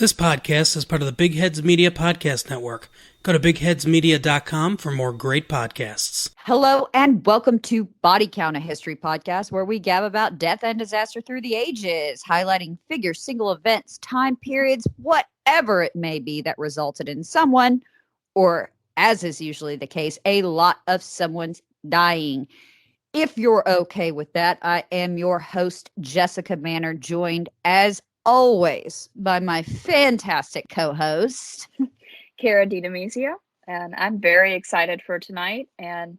This podcast is part of the Big Heads Media Podcast Network. Go to bigheadsmedia.com for more great podcasts. Hello and welcome to Body Count, a history podcast where we gab about death and disaster through the ages, highlighting figures, single events, time periods, whatever it may be that resulted in someone, or as is usually the case, a lot of someone's dying. If you're okay with that, I am your host, Jessica Manor, joined as always by my fantastic co-host, Cara DiDomizio, and I'm very excited for tonight. And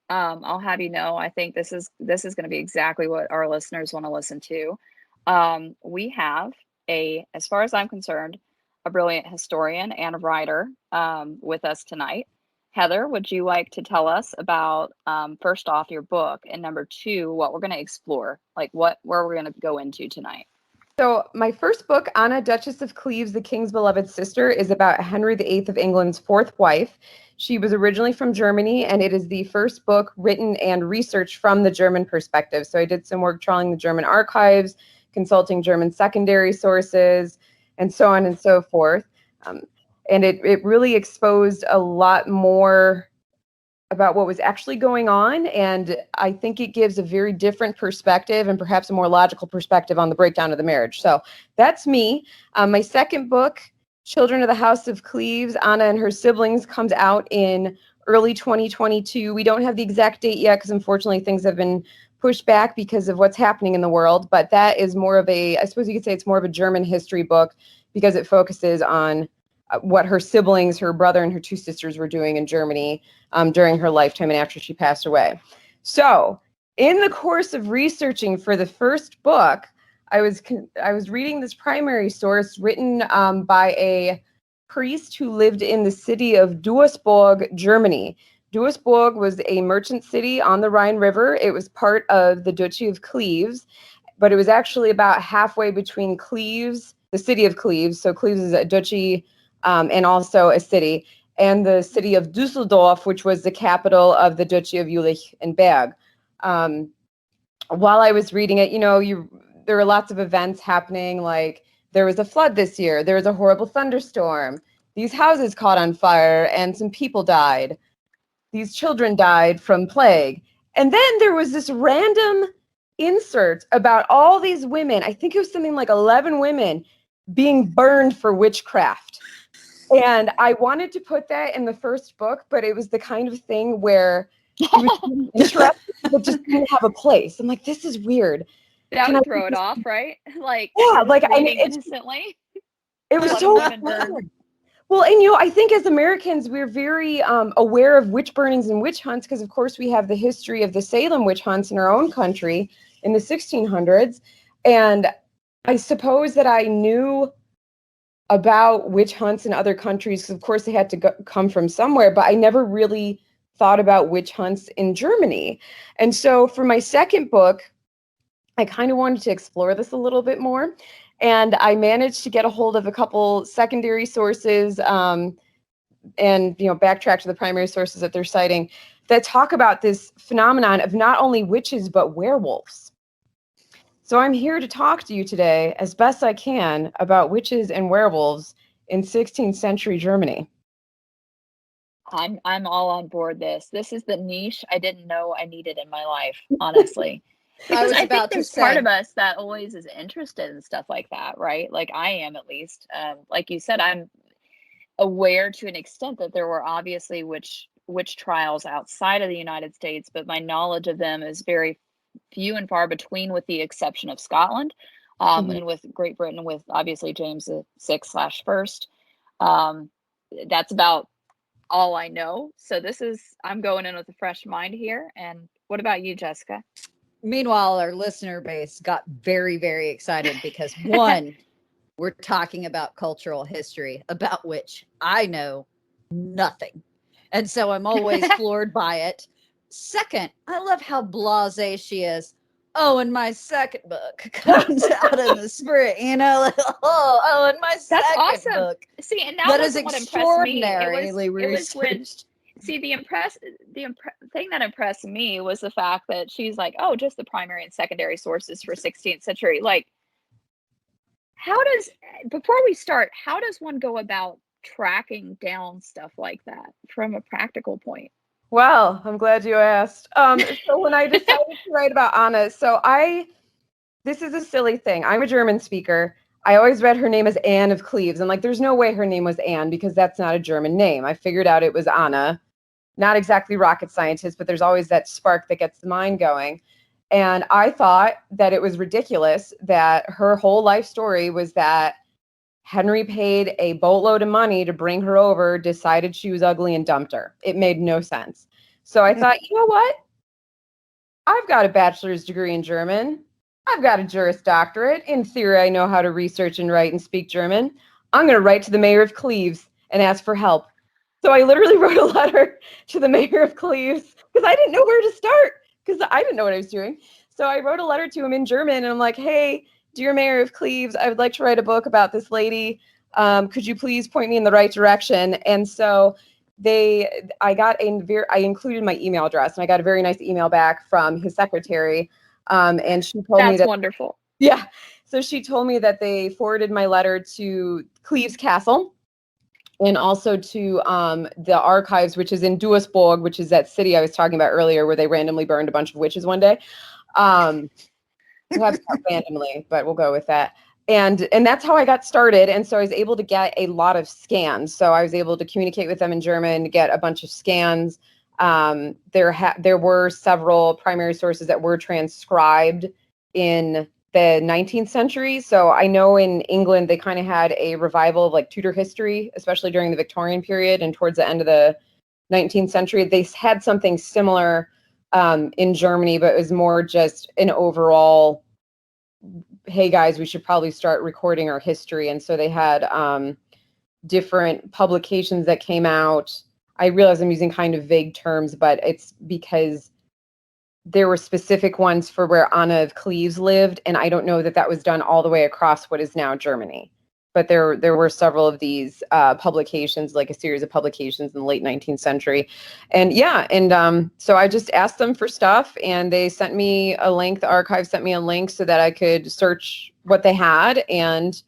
I'll have you know, I think this is going to be exactly what our listeners want to listen to. We have as far as I'm concerned, a brilliant historian and a writer with us tonight. Heather, would you like to tell us about first off your book, and number two, what we're going to explore, like where we're going to go into tonight? So my first book, Anna, Duchess of Cleves, the King's Beloved Sister, is about Henry VIII of England's fourth wife. She was originally from Germany, and it is the first book written and researched from the German perspective. So I did some work trawling the German archives, consulting German secondary sources, and so on and so forth. And it really exposed a lot more about what was actually going on, and I think it gives a very different perspective and perhaps a more logical perspective on the breakdown of the marriage. So that's me. My second book, Children of the House of Cleves, Anna and Her Siblings, comes out in early 2022. We don't have the exact date yet because unfortunately things have been pushed back because of what's happening in the world, but that is more of I suppose you could say it's more of a German history book because it focuses on what her siblings, her brother and her two sisters were doing in Germany during her lifetime and after she passed away. So in the course of researching for the first book, I was reading this primary source written by a priest who lived in the city of Duisburg, Germany. Duisburg was a merchant city on the Rhine River. It was part of the Duchy of Cleves, but it was actually about halfway between Cleves, the city of Cleves. So Cleves is a duchy and also a city, and the city of Düsseldorf, which was the capital of the Duchy of Jülich and Berg. While I was reading it, there were lots of events happening, like there was a flood this year, there was a horrible thunderstorm, these houses caught on fire, and some people died. These children died from plague. And then there was this random insert about all these women, I think it was something like 11 women, being burned for witchcraft. And I wanted to put that in the first book, but it was the kind of thing where it was interesting, but just didn't have a place. I'm like, this is weird. That would throw it off, right? Like, yeah, like instantly. It was so fun. Well, and I think as Americans, we're very aware of witch burnings and witch hunts because, of course, we have the history of the Salem witch hunts in our own country in the 1600s. And I suppose that I knew about witch hunts in other countries because, of course, they had to come from somewhere, but I never really thought about witch hunts in Germany. And so for my second book, I kind of wanted to explore this a little bit more. And I managed to get a hold of a couple secondary sources and, backtrack to the primary sources that they're citing that talk about this phenomenon of not only witches, but werewolves. So I'm here to talk to you today, as best I can, about witches and werewolves in 16th century Germany. I'm all on board this. This is the niche I didn't know I needed in my life, honestly. Because I think there's part of us that always is interested in stuff like that, right? Like I am, at least. Like you said, I'm aware to an extent that there were obviously witch trials outside of the United States, but my knowledge of them is very few and far between, with the exception of Scotland, and with Great Britain, with obviously James VI/1. That's about all I know. So I'm going in with a fresh mind here. And what about you, Jessica? Meanwhile, our listener base got very, very excited because one, we're talking about cultural history about which I know nothing. And so I'm always floored by it. Second, I love how blasé she is. Oh, and my second book comes out in the spring, and my second book. See, and that is extraordinarily researched. See, the thing that impressed me was the fact that she's like, oh, just the primary and secondary sources for 16th century. Like, before we start, how does one go about tracking down stuff like that from a practical point? Well, I'm glad you asked. So when I decided to write about Anna, this is a silly thing. I'm a German speaker. I always read her name as Anne of Cleves. And like, there's no way her name was Anne because that's not a German name. I figured out it was Anna. Not exactly rocket scientist, but there's always that spark that gets the mind going. And I thought that it was ridiculous that her whole life story was that Henry paid a boatload of money to bring her over, decided she was ugly, and dumped her. It made no sense. So I thought, you know what? I've got a bachelor's degree in German. I've got a Juris Doctorate. In theory, I know how to research and write and speak German. I'm going to write to the mayor of Cleves and ask for help. So I literally wrote a letter to the mayor of Cleves because I didn't know where to start because I didn't know what I was doing. So I wrote a letter to him in German and I'm like, hey, dear mayor of Cleves, I would like to write a book about this lady. Could you please point me in the right direction? And so I included my email address and I got a very nice email back from his secretary. And she told me That's wonderful. Yeah. So she told me that they forwarded my letter to Cleves Castle and also to the archives, which is in Duisburg, which is that city I was talking about earlier where they randomly burned a bunch of witches one day. Perhaps not randomly, but we'll go with that. And that's how I got started. And so I was able to get a lot of scans. So I was able to communicate with them in German, get a bunch of scans. There were several primary sources that were transcribed in the 19th century. So I know in England, they kind of had a revival of like Tudor history, especially during the Victorian period and towards the end of the 19th century. They had something similar in Germany, but it was more just an overall, hey guys, we should probably start recording our history. And so they had different publications that came out. I realize I'm using kind of vague terms, but it's because there were specific ones for where Anna of Cleves lived, and I don't know that that was done all the way across what is now Germany. But there were several of these publications, like a series of publications in the late 19th century. And so I just asked them for stuff, and they sent me a link. The archive sent me a link so that I could search what they had, and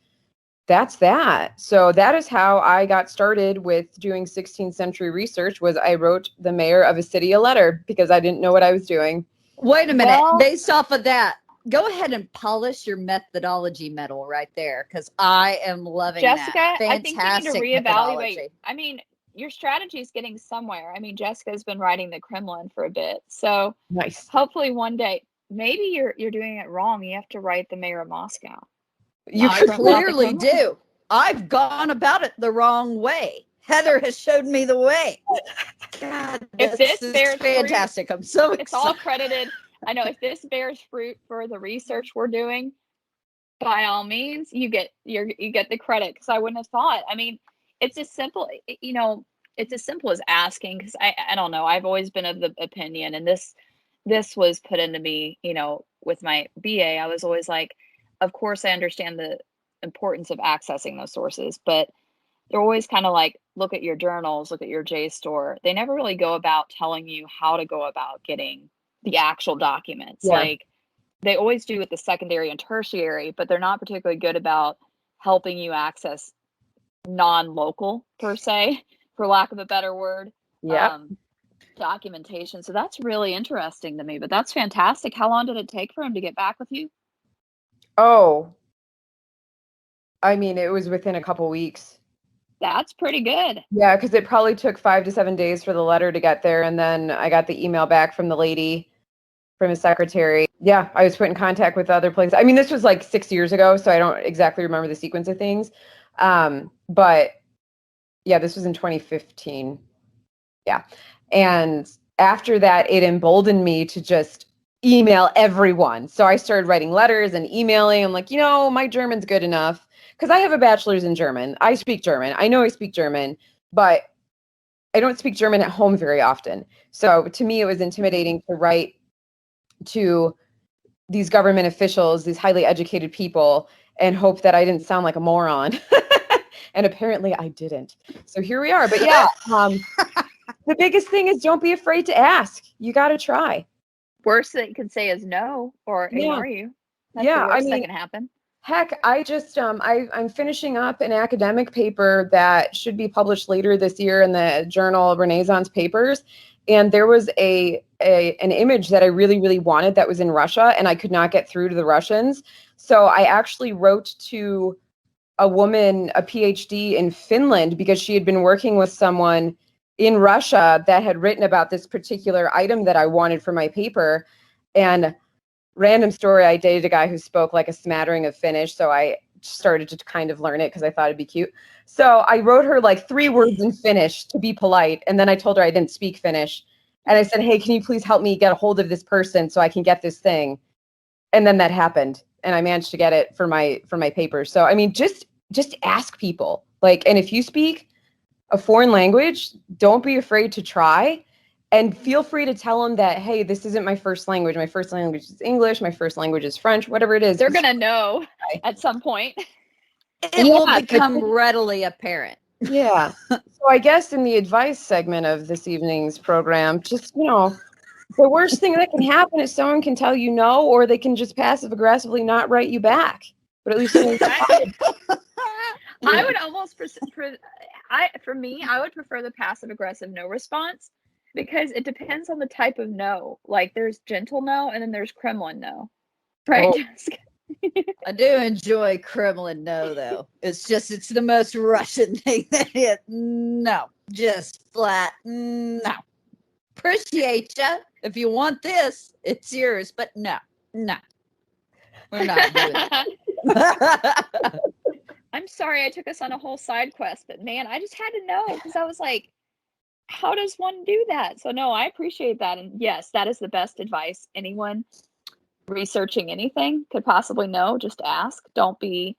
that's that. So that is how I got started with doing 16th century research. Was I wrote the mayor of a city a letter because I didn't know what I was doing. Wait a minute. Well- Based off of that, go ahead and polish your methodology medal right there because I am loving Jessica, that. I think you need to Fantastic reevaluate. methodology. I mean, your strategy is getting somewhere. I mean, Jessica's been writing the Kremlin for a bit, so Nice. hopefully one day, maybe you're doing it wrong. You have to write the mayor of Moscow. I clearly do. I've gone about it the wrong way. Heather has showed me the way. God, If this bears fantastic. I'm so excited. It's all credited. I know if this bears fruit for the research we're doing, by all means, you get the credit because I wouldn't have thought. I mean, it's as simple, it's as simple as asking because I don't know. I've always been of the opinion, and this was put into me, with my BA. I was always like, of course, I understand the importance of accessing those sources, but they're always kind of like, look at your journals, look at your JSTOR. They never really go about telling you how to go about getting the actual documents. Yeah. Like they always do with the secondary and tertiary, but they're not particularly good about helping you access non-local per se, for lack of a better word. Yeah. Documentation. So that's really interesting to me, but that's fantastic. How long did it take for him to get back with you? Oh, I mean, it was within a couple weeks. That's pretty good. Yeah, because it probably took 5 to 7 days for the letter to get there. And then I got the email back from the lady, from his secretary. Yeah, I was put in contact with other places. I mean, this was like 6 years ago, so I don't exactly remember the sequence of things. But yeah, this was in 2015. Yeah. And after that, it emboldened me to just email everyone. So I started writing letters and emailing. I'm like, my German's good enough. Because I have a bachelor's in German. I speak German. I know I speak German, but I don't speak German at home very often. So to me, it was intimidating to write to these government officials, these highly educated people, and hope that I didn't sound like a moron. And apparently I didn't. So here we are. But yeah, the biggest thing is don't be afraid to ask. You got to try. Worst that you can say is no or ignore you. That's the worst that can happen. Heck, I just I'm finishing up an academic paper that should be published later this year in the journal Renaissance Papers, and there was an image that I really, really wanted that was in Russia, and I could not get through to the Russians. So I actually wrote to a woman, a PhD in Finland, because she had been working with someone in Russia that had written about this particular item that I wanted for my paper. And random story, I dated a guy who spoke like a smattering of Finnish, so I started to kind of learn it because I thought it'd be cute. So I wrote her like 3 words in Finnish to be polite, and then I told her I didn't speak Finnish. And I said, hey, can you please help me get a hold of this person so I can get this thing? And then that happened, and I managed to get it for my paper. So I mean, just ask people. Like, and if you speak a foreign language, don't be afraid to try. And feel free to tell them that, hey, this isn't my first language. My first language is English. My first language is French, whatever it is. They're going to know at some point. It will become readily apparent. Yeah. So I guess in the advice segment of this evening's program, just, the worst thing that can happen is someone can tell you no, or they can just passive aggressively not write you back. But at least I would almost, for me, I would prefer the passive aggressive no response, because it depends on the type of no. Like, there's gentle no, and then there's Kremlin no. Right? Oh. I do enjoy Kremlin no, though. It's the most Russian thing that it. No. Just flat no. Appreciate you. If you want this, it's yours. But no. We're not doing that. I'm sorry I took us on a whole side quest, but man, I just had to know, because I was like, how does one do that? So no, I appreciate that. And yes, that is the best advice anyone researching anything could possibly know. Just ask. Don't be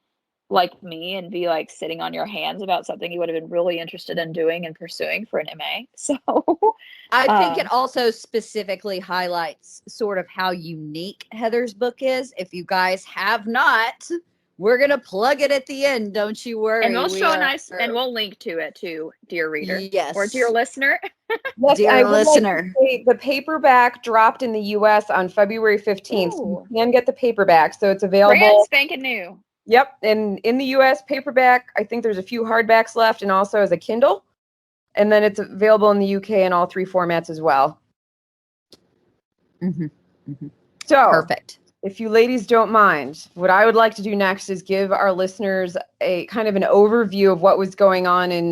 like me and be like sitting on your hands about something you would have been really interested in doing and pursuing for an MA. So I think it also specifically highlights sort of how unique Heather's book is. If you guys have not, we're going to plug it at the end. Don't you worry. And we'll show and we'll link to it too, dear reader. Yes. Or dear listener. Yes, dear listener. Like the paperback dropped in the U.S. on February 15th. So you can get the paperback. So it's available. Brand spanking new. Yep. And in the U.S. paperback, I think there's a few hardbacks left, and also as a Kindle. And then it's available in the U.K. in all 3 formats as well. Mm-hmm. Mm-hmm. So perfect. If you ladies don't mind, what I would like to do next is give our listeners a kind of an overview of what was going on in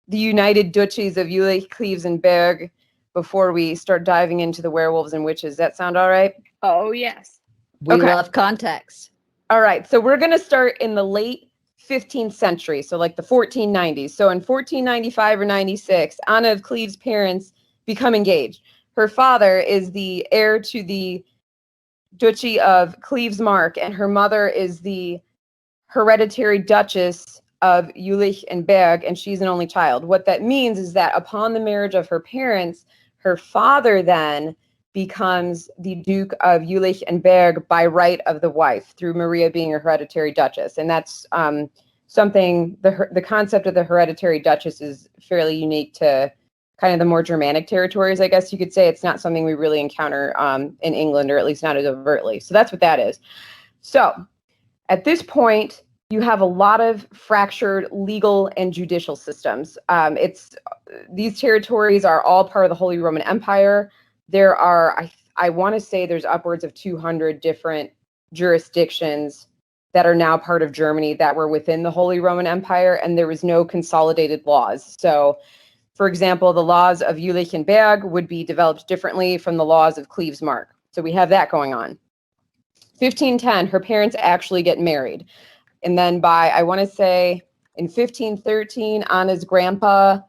the United Duchies of Jülich, Cleves, and Berg before we start diving into the werewolves and witches. That sound all right? Oh, yes. We love context. All right. So we're going to start in the late 15th century, so like the 1490s. So in 1495 or 96, Anna of Cleves' parents become engaged. Her father is the heir to the Duchy of Cleves Mark, and her mother is the hereditary Duchess of Jülich and Berg, and she's an only child. What that means is that upon the marriage of her parents, her father then becomes the Duke of Jülich and Berg by right of the wife, through Maria being a hereditary duchess. And that's something, the concept of the hereditary duchess is fairly unique to kind of the more Germanic territories, I guess you could say. It's not something we really encounter in England, or at least not as overtly. So that's what that is. So at this point, you have a lot of fractured legal and judicial systems. These territories are all part of the Holy Roman Empire. There are, I want to say there's upwards of 200 different jurisdictions that are now part of Germany that were within the Holy Roman Empire, and there was no consolidated laws. So for example, the laws of Jülich and Berg would be developed differently from the laws of Cleves Mark. So we have that going on. 1510, her parents actually get married. And then by, I want to say, in 1513, Anna's grandpa,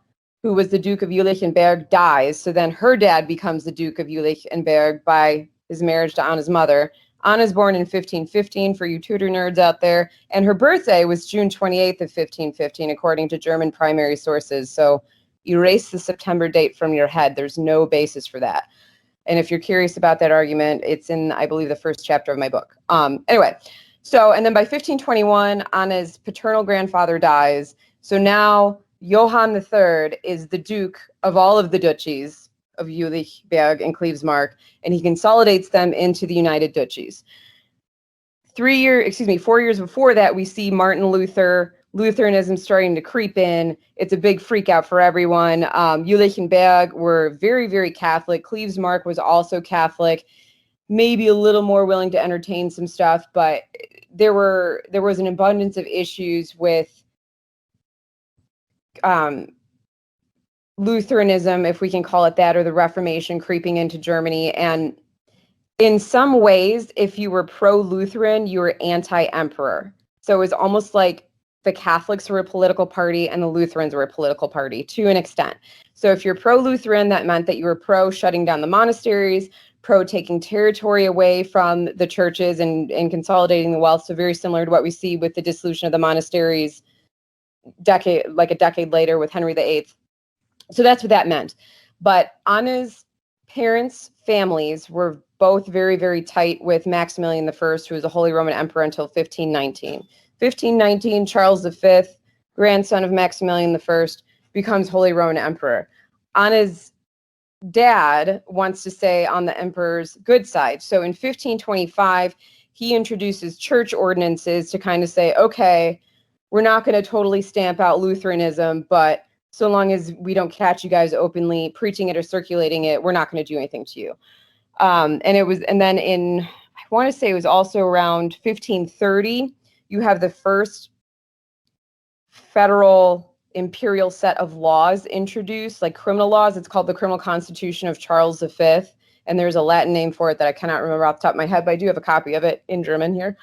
who was the Duke of Jülich and Berg, dies. So then her dad becomes the Duke of Jülich and Berg by his marriage to Anna's mother. Anna's born in 1515, for you Tudor nerds out there. And her birthday was June 28th of 1515, according to German primary sources. So erase the September date from your head. There's no basis for that. And if you're curious about that argument, it's in, I believe, the first chapter of my book. Anyway, so, and then by 1521, Anna's paternal grandfather dies. So now Johann III is the Duke of all of the duchies of Jülich, Berg, and Cleves Mark, and he consolidates them into the United Duchies. 4 years before that, we see Martin Luther, Lutheranism starting to creep in. It's a big freak out for everyone. Jülich and Berg were very, very Catholic. Cleves Mark was also Catholic, maybe a little more willing to entertain some stuff, but there was an abundance of issues with Lutheranism, if we can call it that, or the Reformation creeping into Germany. And in some ways, if you were pro-Lutheran, you were anti-emperor. So it was almost like the Catholics were a political party and the Lutherans were a political party to an extent. So if you're pro-Lutheran, that meant that you were pro shutting down the monasteries, pro taking territory away from the churches and consolidating the wealth. So very similar to what we see with the dissolution of the monasteries a decade later with Henry VIII. So that's what that meant. But Anna's parents' families were both very, very tight with Maximilian I, who was the Holy Roman Emperor until 1519. 1519, Charles V, grandson of Maximilian I, becomes Holy Roman Emperor. Anna's dad wants to stay on the emperor's good side. So in 1525, he introduces church ordinances to kind of say, okay, we're not going to totally stamp out Lutheranism, but so long as we don't catch you guys openly preaching it or circulating it, we're not going to do anything to you. And then I want to say it was also around 1530, you have the first federal imperial set of laws introduced, like criminal laws. It's called the Criminal Constitution of Charles V. And there's a Latin name for it that I cannot remember off the top of my head, but I do have a copy of it in German here.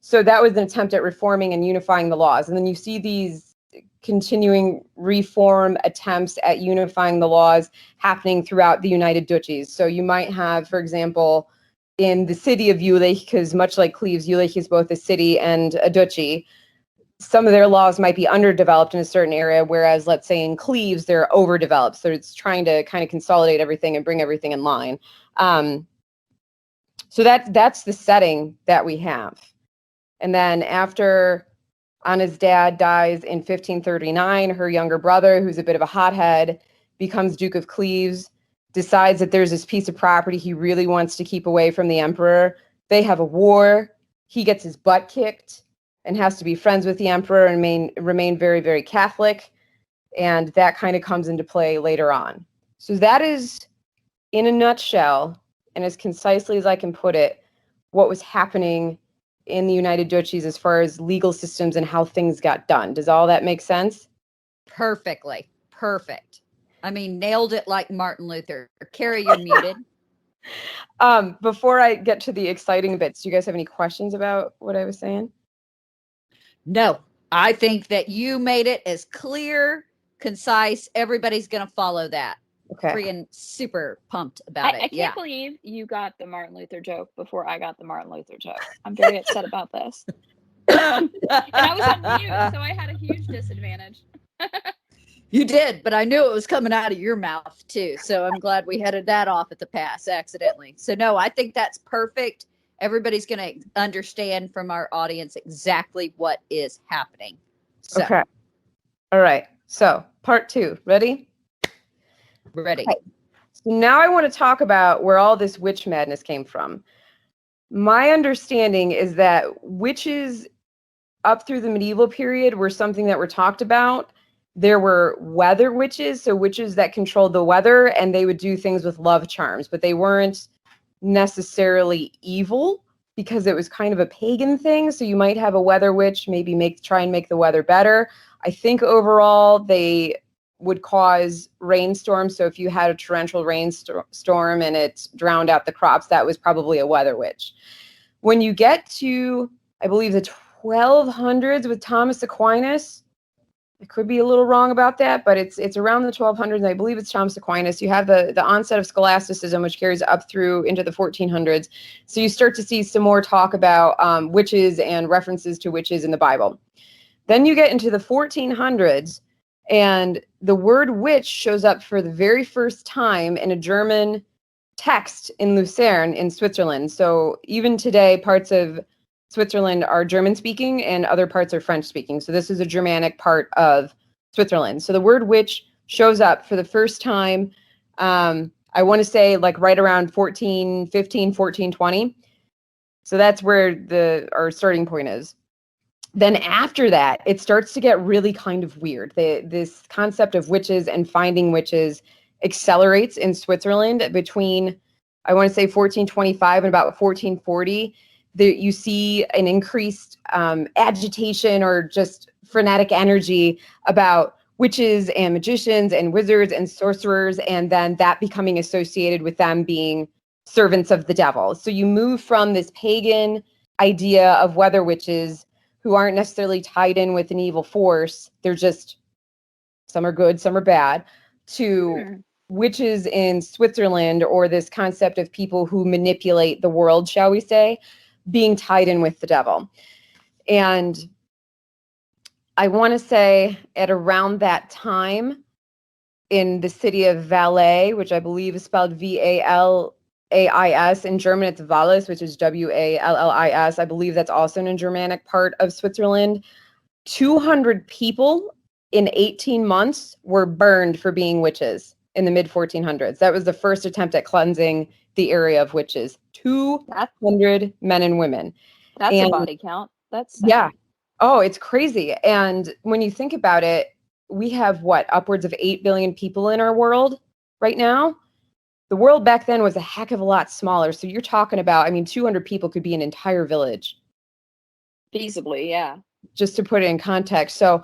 So that was an attempt at reforming and unifying the laws. And then you see these continuing reform attempts at unifying the laws happening throughout the United Duchies. So you might have, for example, in the city of Jülich, because much like Cleves, Jülich is both a city and a duchy, some of their laws might be underdeveloped in a certain area, whereas let's say in Cleves, they're overdeveloped. So it's trying to kind of consolidate everything and bring everything in line. So that's the setting that we have. And then after Anna's dad dies in 1539, her younger brother, who's a bit of a hothead, becomes Duke of Cleves, decides that there's this piece of property he really wants to keep away from the emperor. They have a war. He gets his butt kicked and has to be friends with the emperor and remain very, very Catholic. And that kind of comes into play later on. So that is, in a nutshell, and as concisely as I can put it, what was happening in the United Duchies as far as legal systems and how things got done. Does all that make sense? Perfectly. Perfect. I mean, nailed it like Martin Luther. Carrie, you're muted. Before I get to the exciting bits, do you guys have any questions about what I was saying? No, I think that you made it as clear, concise. Everybody's going to follow that. Okay. Freaking super pumped about it. I can't believe you got the Martin Luther joke before I got the Martin Luther joke. I'm very upset about this. And I was on mute, so I had a huge disadvantage. You did, but I knew it was coming out of your mouth too. So I'm glad we headed that off at the pass accidentally. So no, I think that's perfect. Everybody's going to understand from our audience exactly what is happening. So. Okay. All right. So part 2, ready? Ready. Okay. So now I want to talk about where all this witch madness came from. My understanding is that witches up through the medieval period were something that were talked about. There were weather witches, so witches that controlled the weather, and they would do things with love charms, but they weren't necessarily evil because it was kind of a pagan thing. So you might have a weather witch, maybe try and make the weather better. I think overall they would cause rainstorms. So if you had a torrential rainstorm and it drowned out the crops, that was probably a weather witch. When you get to, I believe, the 1200s with Thomas Aquinas, I could be a little wrong about that, but it's around the 1200s, and I believe it's Thomas Aquinas. You have the onset of scholasticism, which carries up through into the 1400s. So you start to see some more talk about witches and references to witches in the Bible. Then you get into the 1400s, and the word witch shows up for the very first time in a German text in Lucerne in Switzerland. So even today, parts of Switzerland are German speaking and other parts are French speaking. So this is a Germanic part of Switzerland. So the word witch shows up for the first time, I want to say like right around 1415, 1420. So that's where our starting point is. Then after that, it starts to get really kind of weird. This concept of witches and finding witches accelerates in Switzerland between, I want to say 1425 and about 1440. You see an increased agitation or just frenetic energy about witches and magicians and wizards and sorcerers, and then that becoming associated with them being servants of the devil. So you move from this pagan idea of weather witches who aren't necessarily tied in with an evil force. They're just, some are good, some are bad, to witches in Switzerland, or this concept of people who manipulate the world, shall we say, being tied in with the devil. And I want to say at around that time in the city of Valais, which I believe is spelled Valais. In German, it's Vallis, which is Wallis. I believe that's also in a Germanic part of Switzerland. 200 people in 18 months were burned for being witches in the mid 1400s. That was the first attempt at cleansing the area of witches. 200 men and women. That's a body count. That's sad. Yeah. Oh, it's crazy. And when you think about it, we have upwards of 8 billion people in our world right now. The world back then was a heck of a lot smaller. So you're talking about, 200 people could be an entire village. Feasibly, yeah. Just to put it in context. So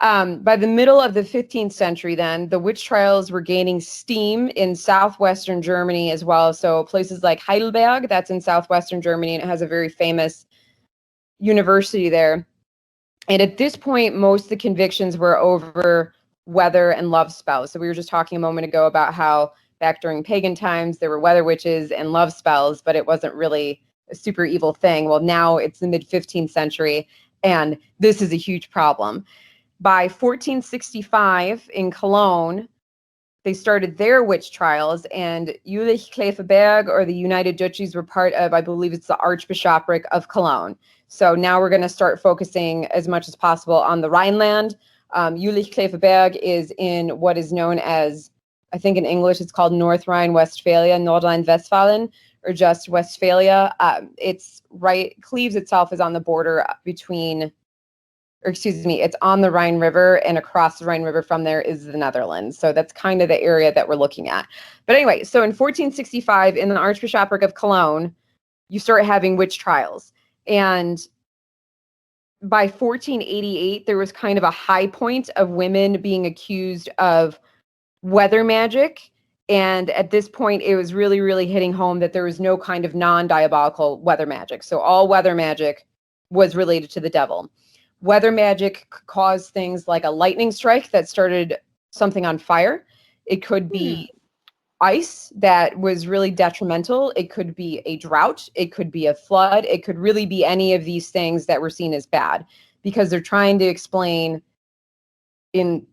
by the middle of the 15th century, then, the witch trials were gaining steam in southwestern Germany as well. So places like Heidelberg, that's in southwestern Germany, and it has a very famous university there. And at this point, most of the convictions were over weather and love spells. So we were just talking a moment ago about how back during pagan times, there were weather witches and love spells, but it wasn't really a super evil thing. Well, now it's the mid 15th century, and this is a huge problem. By 1465 in Cologne, they started their witch trials, and Jülich-Kleefeberg, or the United Duchies, were part of, I believe it's the Archbishopric of Cologne. So now we're going to start focusing as much as possible on the Rhineland. Jülich-Kleefeberg is in what is known as, I think in English it's called North Rhine-Westphalia, Nordrhein-Westfalen, or just Westphalia. It's right, Cleves itself is on the border between, or excuse me, it's on the Rhine River, and across the Rhine River from there is the Netherlands. So that's kind of the area that we're looking at. But anyway, so in 1465, in the Archbishopric of Cologne, you start having witch trials. And by 1488, there was kind of a high point of women being accused of weather magic. And at this point, it was really, really hitting home that there was no kind of non-diabolical weather magic. So all weather magic was related to the devil. Weather magic caused things like a lightning strike that started something on fire. It could be ice that was really detrimental. It could be a drought. It could be a flood. It could really be any of these things that were seen as bad, because they're trying to explain the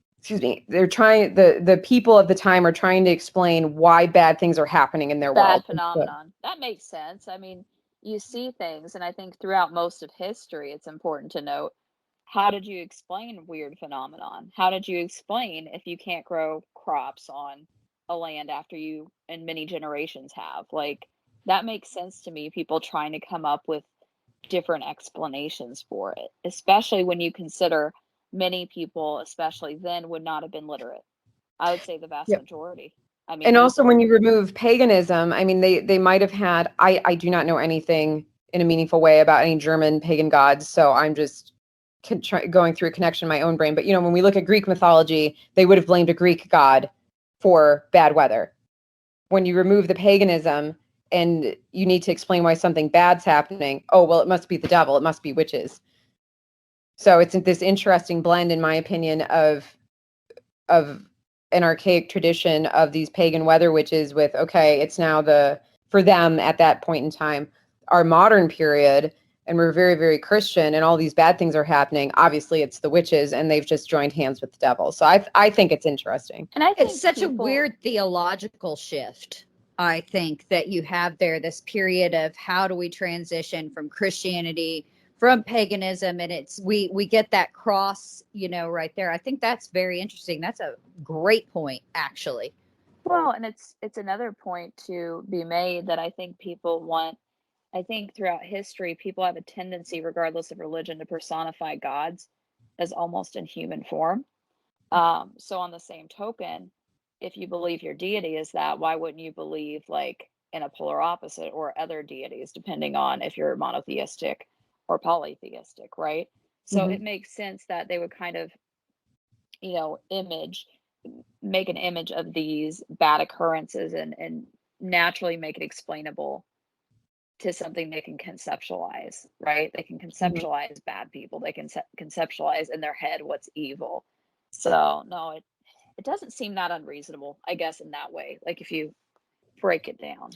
people of the time are trying to explain why bad things are happening in their world. Bad phenomenon. That makes sense. I mean, you see things, and I think throughout most of history, it's important to note, how did you explain weird phenomenon? How did you explain if you can't grow crops on a land after you and many generations have? Like, that makes sense to me, people trying to come up with different explanations for it, especially when you consider many people, especially then, would not have been literate. I would say the vast majority. I mean, and also when you remove paganism, they might have had, I do not know anything in a meaningful way about any German pagan gods, so I'm just going through a connection in my own brain. But when we look at Greek mythology, they would have blamed a Greek god for bad weather. When you remove the paganism and you need to explain why something bad's happening, oh well, it must be the devil, it must be witches. So it's this interesting blend, in my opinion, of an archaic tradition of these pagan weather witches with, okay, it's now for them at that point in time, our modern period, and we're very, very Christian, and all these bad things are happening. Obviously, it's the witches, and they've just joined hands with the devil. So I think it's interesting. And I think it's such a weird theological shift. I think that you have there this period of how do we transition from Christianity, from paganism, and we get that cross, right there. I think that's very interesting. That's a great point, actually. Well, and it's another point to be made that I think people want I think throughout history, people have a tendency, regardless of religion, to personify gods as almost in human form. So on the same token, if you believe your deity is that, why wouldn't you believe like in a polar opposite or other deities, depending on if you're monotheistic or polytheistic, right? So Mhm. it makes sense that they would kind of, make an image of these bad occurrences and naturally make it explainable to something they can conceptualize, right? They can Mhm. conceptualize bad people. They can conceptualize in their head what's evil. So no, it doesn't seem that unreasonable, I guess, in that way. Like if you break it down.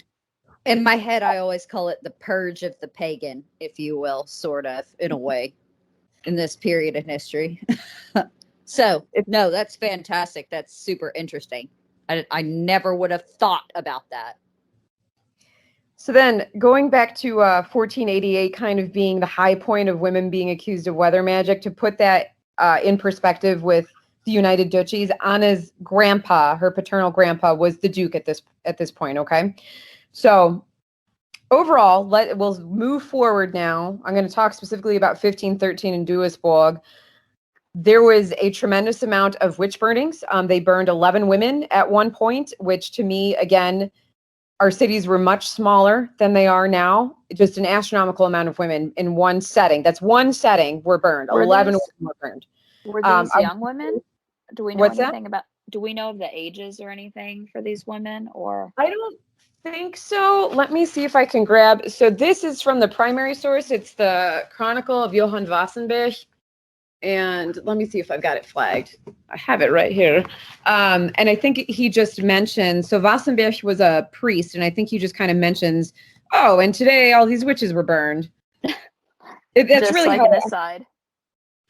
In my head, I always call it the purge of the pagan, if you will, sort of, in a way, in this period in history. So, It- no, that's fantastic. That's super interesting. I never would have thought about that. So then going back to 1488 kind of being the high point of women being accused of weather magic, to put that in perspective with the United Duchies, Anna's grandpa, her paternal grandpa, was the Duke at this point, okay? So overall, we'll move forward now. I'm going to talk specifically about 1513 in Duisburg. There was a tremendous amount of witch burnings. They burned 11 women at one point, which to me, again, our cities were much smaller than they are now. Just an astronomical amount of women in one setting. That's one setting were burned. Were 11 these women were burned. were these I- young women? Do we know what's that? anything about do we know of the ages or anything for these women or I don't think so. Let me see if I can grab. So this is from the primary source. It's the Chronicle of Johann Wassenberg. And let me see if I've got it flagged. I have it right here. And I think he just mentioned, so Wassenberg was a priest, and I think he just kind of mentions, oh, and today all these witches were burned. That's just really like how, an aside?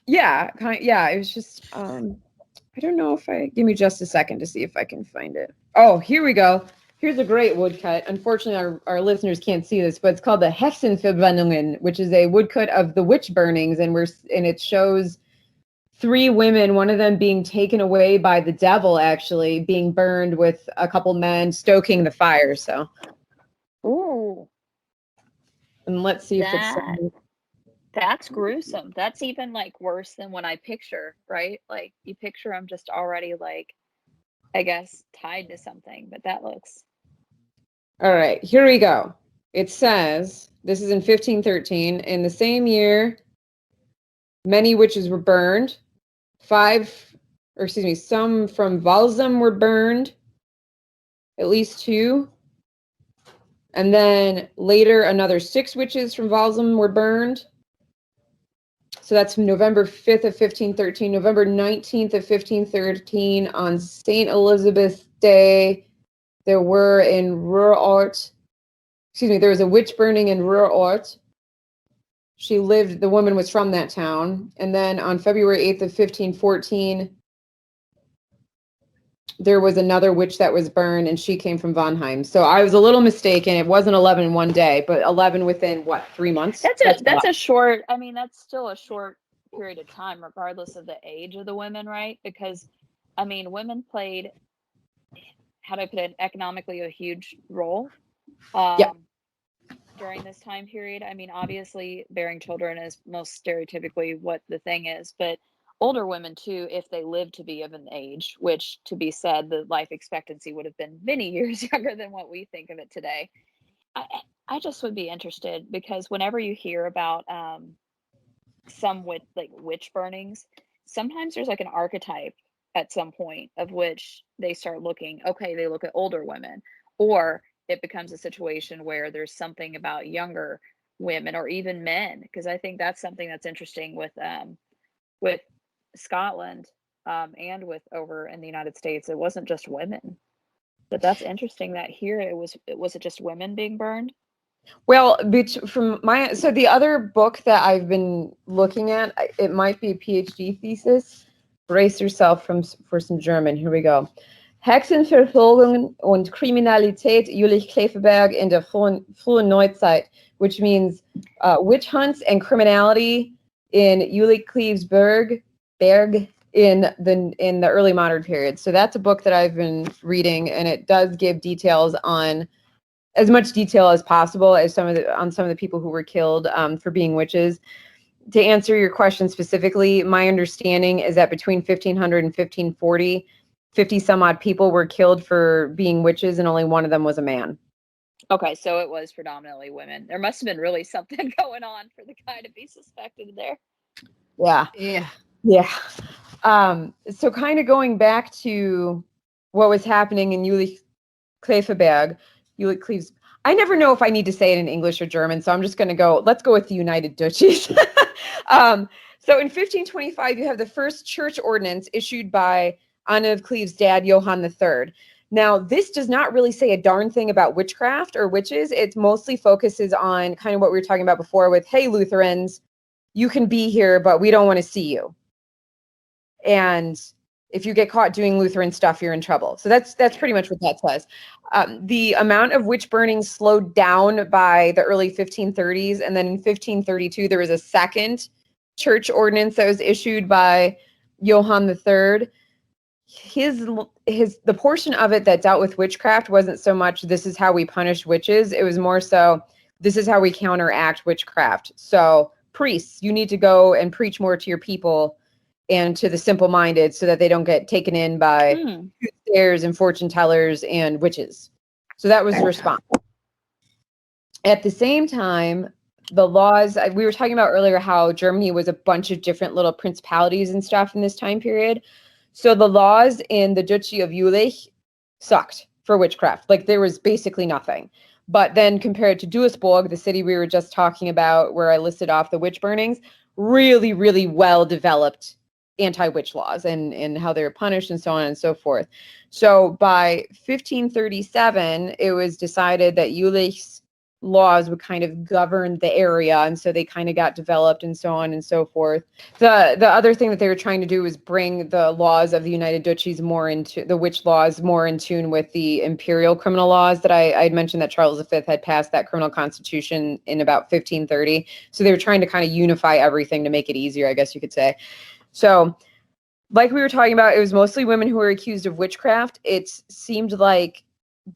yeah, yeah, it was just, I don't know if give me just a second to see if I can find it. Oh, here we go. Here's a great woodcut. Unfortunately, our listeners can't see this, but it's called the Hexenverbrennungen, which is a woodcut of the witch burnings, and it shows 3 women, one of them being taken away by the devil, actually being burned with a couple men stoking the fire. So, Ooh, and let's see if it's. that's gruesome. That's even like worse than when I picture, right? Like you picture them just already like, I guess, tied to something, but that looks. All right, here we go. It says this is in 1513. In the same year, many witches were burned. Some from Walsum were burned. At least 2. And then later, another 6 witches from Walsum were burned. So that's from November 5th of 1513, November 19th of 1513, on St. Elizabeth's Day, there was a witch burning in Ruhrort. The woman was from that town. And then on February 8th of 1514, there was another witch that was burned, and she came from Vonheim. So I was a little mistaken. It wasn't 11 in one day, but 11 within, 3 months? That's a short, I mean, that's still a short period of time, regardless of the age of the women, right? Because, I mean, women played, how do I put it, economically a huge role Yep. during this time period. I mean, obviously, bearing children is most stereotypically what the thing is, but older women too, if they live to be of an age, which to be said, the life expectancy would have been many years younger than what we think of it today. I just would be interested because whenever you hear about some witch burnings, sometimes there's like an archetype at some point of which they start looking, okay, they look at older women, or it becomes a situation where there's something about younger women or even men, because I think that's something that's interesting with Scotland, and with over in the United States. It wasn't just women, but that's interesting that here it just women being burned. Well, so the other book that I've been looking at, it might be a PhD thesis. Brace yourself for some German. Here we go. Hexenverfolgung und Kriminalität Jülich Kleefberg in der frühen Neuzeit, which means witch hunts and criminality in Jülich Cleves Berg in the early modern period. So that's a book that I've been reading, and it does give details on as much detail as possible as some of the people who were killed for being witches. To answer your question specifically, my understanding is that between 1500 and 1540, 50 some odd people were killed for being witches, and only one of them was a man. Okay, so it was predominantly women. There must have been really something going on for the guy to be suspected there. Yeah. Yeah. So kind of going back to what was happening in Cleves. I never know if I need to say it in English or German, so I'm just going to let's go with the United Duchies. So in 1525, you have the first church ordinance issued by Anna of Cleves' dad, Johann III. Now, this does not really say a darn thing about witchcraft or witches. It mostly focuses on kind of what we were talking about before with, hey, Lutherans, you can be here, but we don't want to see you. And if you get caught doing Lutheran stuff, you're in trouble. So that's pretty much what that says. The amount of witch burnings slowed down by the early 1530s. And then in 1532, there was a second church ordinance that was issued by Johann III. The portion of it that dealt with witchcraft wasn't so much this is how we punish witches. It was more so this is how we counteract witchcraft. So priests, you need to go and preach more to your people and to the simple-minded so that they don't get taken in by soothsayers and fortune tellers and witches. So that was the response. At the same time, the laws, we were talking about earlier how Germany was a bunch of different little principalities and stuff in this time period. So the laws in the Duchy of Jülich sucked for witchcraft. Like there was basically nothing. But then compared to Duisburg, the city we were just talking about where I listed off the witch burnings, really, really well-developed anti-witch laws and how they were punished and so on and so forth. So by 1537, it was decided that Jülich's laws would kind of govern the area, and so they kind of got developed and so on and so forth. The other thing that they were trying to do was bring the laws of the United Duchies more into the witch laws more in tune with the imperial criminal laws that I had mentioned that Charles V had passed that criminal constitution in about 1530. So they were trying to kind of unify everything to make it easier, I guess you could say. So like we were talking about, it was mostly women who were accused of witchcraft. It seemed like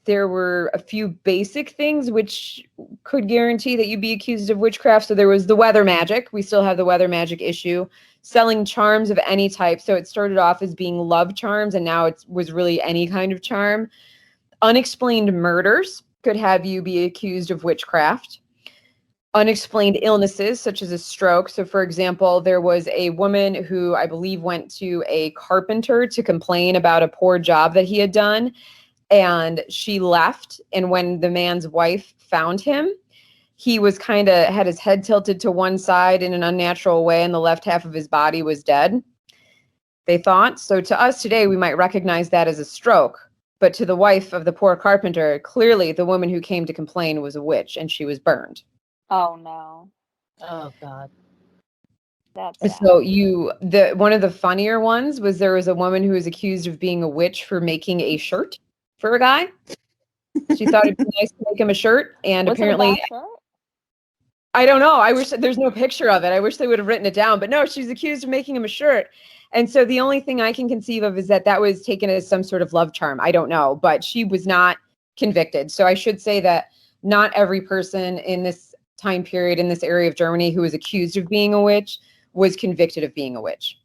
there were a few basic things which could guarantee that you'd be accused of witchcraft. So there was the weather magic. We still have the weather magic issue. Selling charms of any type. So it started off as being love charms, and now it was really any kind of charm. Unexplained murders could have you be accused of witchcraft. Unexplained illnesses, such as a stroke. So, for example, there was a woman who I believe went to a carpenter to complain about a poor job that he had done. And she left. And when the man's wife found him, he was kind of had his head tilted to one side in an unnatural way, and the left half of his body was dead, they thought. So to us today, we might recognize that as a stroke. But to the wife of the poor carpenter, clearly the woman who came to complain was a witch, and she was burned. Oh, no. Oh, God. That's sad. So one of the funnier ones was there was a woman who was accused of being a witch for making a shirt for a guy. She thought it'd be nice to make him a shirt, and Was apparently, it a bad shirt? I don't know. I wish there's no picture of it. I wish they would have written it down, but no, she's accused of making him a shirt. And so the only thing I can conceive of is that was taken as some sort of love charm. I don't know, but she was not convicted. So I should say that not every person in this time period in this area of Germany who was accused of being a witch was convicted of being a witch.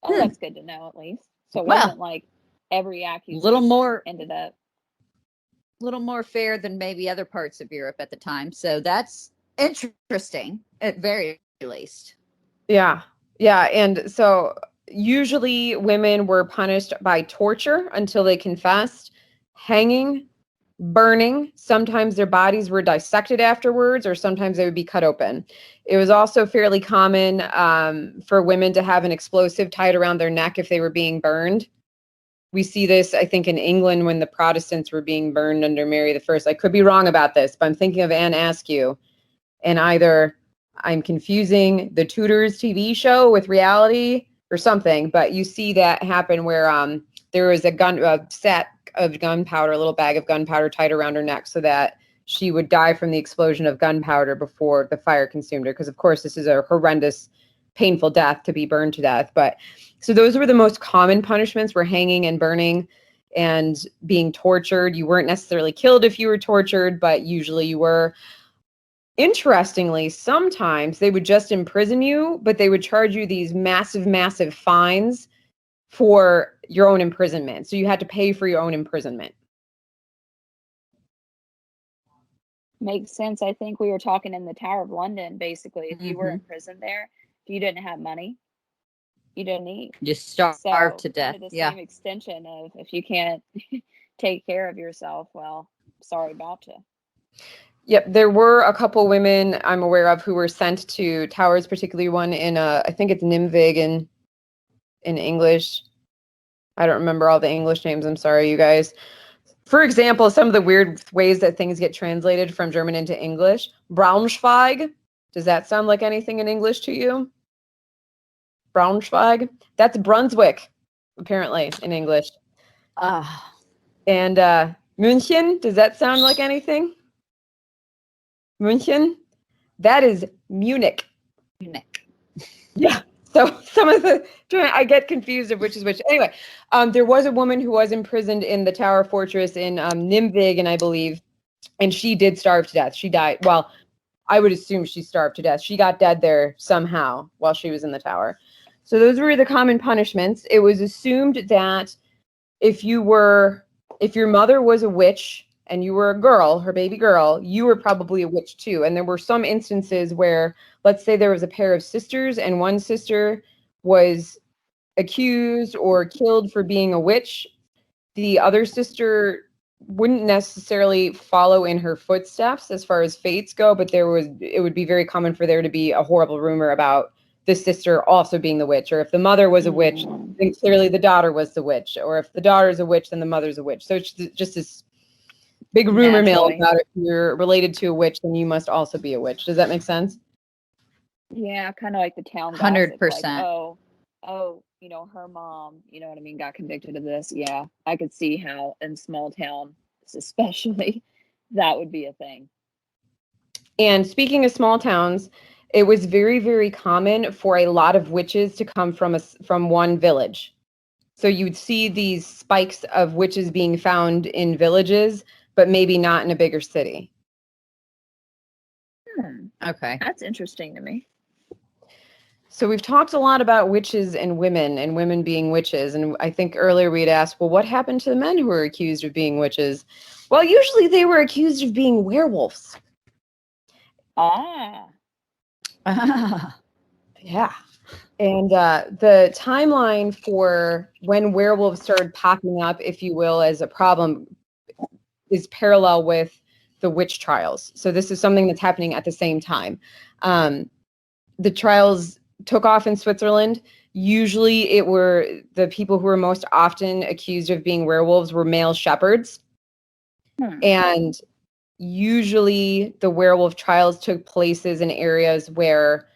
Oh, that's good to know at least. So it Well, wasn't like every accusation ended up. Little more fair than maybe other parts of Europe at the time. So that's interesting, at very least. Yeah. And so usually women were punished by torture until they confessed, hanging, burning. Sometimes their bodies were dissected afterwards, or sometimes they would be cut open. It was also fairly common for women to have an explosive tied around their neck if they were being burned. We see this, I think, in England when the Protestants were being burned under Mary I. I could be wrong about this, but I'm thinking of Anne Askew. And either I'm confusing the Tudors TV show with reality or something, but you see that happen where there was a sack of gunpowder, a little bag of gunpowder tied around her neck so that she would die from the explosion of gunpowder before the fire consumed her. Because, of course, this is a horrendous, painful death to be burned to death. But so those were the most common punishments, were hanging and burning. and being tortured. You weren't necessarily killed if you were tortured, but usually you were. Interestingly, sometimes they would just imprison you, but they would charge you these massive, massive fines for your own imprisonment. So you had to pay for your own imprisonment. Makes sense. I think we were talking in the Tower of London, basically. If you were in prison there, if you didn't have money, you didn't eat. You starve So to death. kind of the Yeah. same extension of if you can't take care of yourself, well, sorry about you. Yep, there were a couple women I'm aware of who were sent to towers, particularly one in I think it's Nimvig in English. I don't remember all the English names. I'm sorry, you guys. For example, some of the weird ways that things get translated from German into English. Braunschweig. Does that sound like anything in English to you? Braunschweig? That's Brunswick, apparently, in English. And München. Does that sound like anything? München? That is Munich. Munich. Yeah. So some of the, I get confused of which is which. Anyway, there was a woman who was imprisoned in the Tower Fortress in Nimvig, I believe, and she did starve to death. She died. Well, I would assume she starved to death. She got dead there somehow while she was in the tower. So those were the common punishments. It was assumed that if your mother was a witch and you were a girl, her baby girl, you were probably a witch too. And there were some instances where, let's say there was a pair of sisters and one sister was accused or killed for being a witch. The other sister wouldn't necessarily follow in her footsteps as far as fates go, but it would be very common for there to be a horrible rumor about the sister also being the witch. Or if the mother was a witch, then clearly the daughter was the witch. Or if the daughter's a witch, then the mother's a witch. So it's just this big rumor mill about if you're related to a witch, then you must also be a witch. Does that make sense? Yeah, kind of like the town 100%. gossip, like, her mom, you know what I mean, got convicted of this. Yeah, I could see how in small town, especially, that would be a thing. And speaking of small towns, it was very, very common for a lot of witches to come from one village. So you'd see these spikes of witches being found in villages, but maybe not in a bigger city. Okay. That's interesting to me. So we've talked a lot about witches and women being witches. And I think earlier we'd asked, well, what happened to the men who were accused of being witches? Well, usually they were accused of being werewolves. Yeah. And the timeline for when werewolves started popping up, if you will, as a problem is parallel with the witch trials. So this is something that's happening at the same time. The trials took off in Switzerland. Usually it were the people who were most often accused of being werewolves were male shepherds. And usually the werewolf trials took places in areas where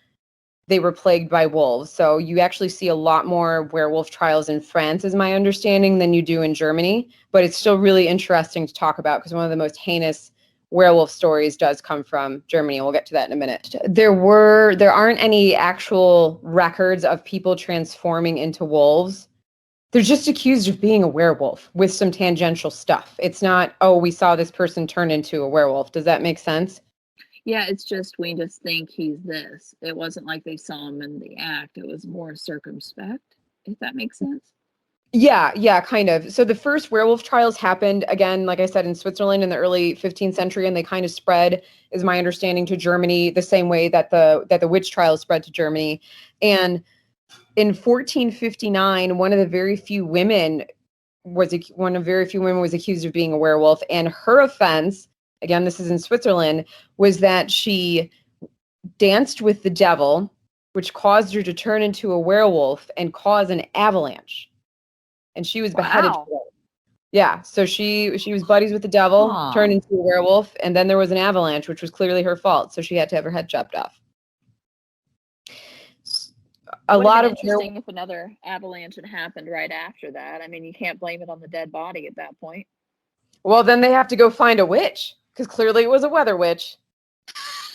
they were plagued by wolves. So you actually see a lot more werewolf trials in France, is my understanding, than you do in Germany. But it's still really interesting to talk about because one of the most heinous werewolf stories does come from Germany. We'll get to that in a minute. There aren't any actual records of people transforming into wolves. They're just accused of being a werewolf with some tangential stuff. It's not, oh, we saw this person turn into a werewolf. Does that make sense? Yeah, it's just we just think he's this. It wasn't like they saw him in the act. It was more circumspect, if that makes sense. Yeah, kind of. So the first werewolf trials happened, again, like I said, in Switzerland in the early 15th century, and they kind of spread, is my understanding, to Germany the same way that the witch trials spread to Germany. And in 1459, one of very few women was accused of being a werewolf, and her offense, again, this is in Switzerland, was that she danced with the devil, which caused her to turn into a werewolf and cause an avalanche. And she was beheaded for it. Yeah, so she was buddies with the devil, turned into a werewolf, and then there was an avalanche, which was clearly her fault. So she had to have her head chopped off. Interesting if another avalanche had happened right after that. I mean, you can't blame it on the dead body at that point. Well, then they have to go find a witch, because clearly it was a weather witch.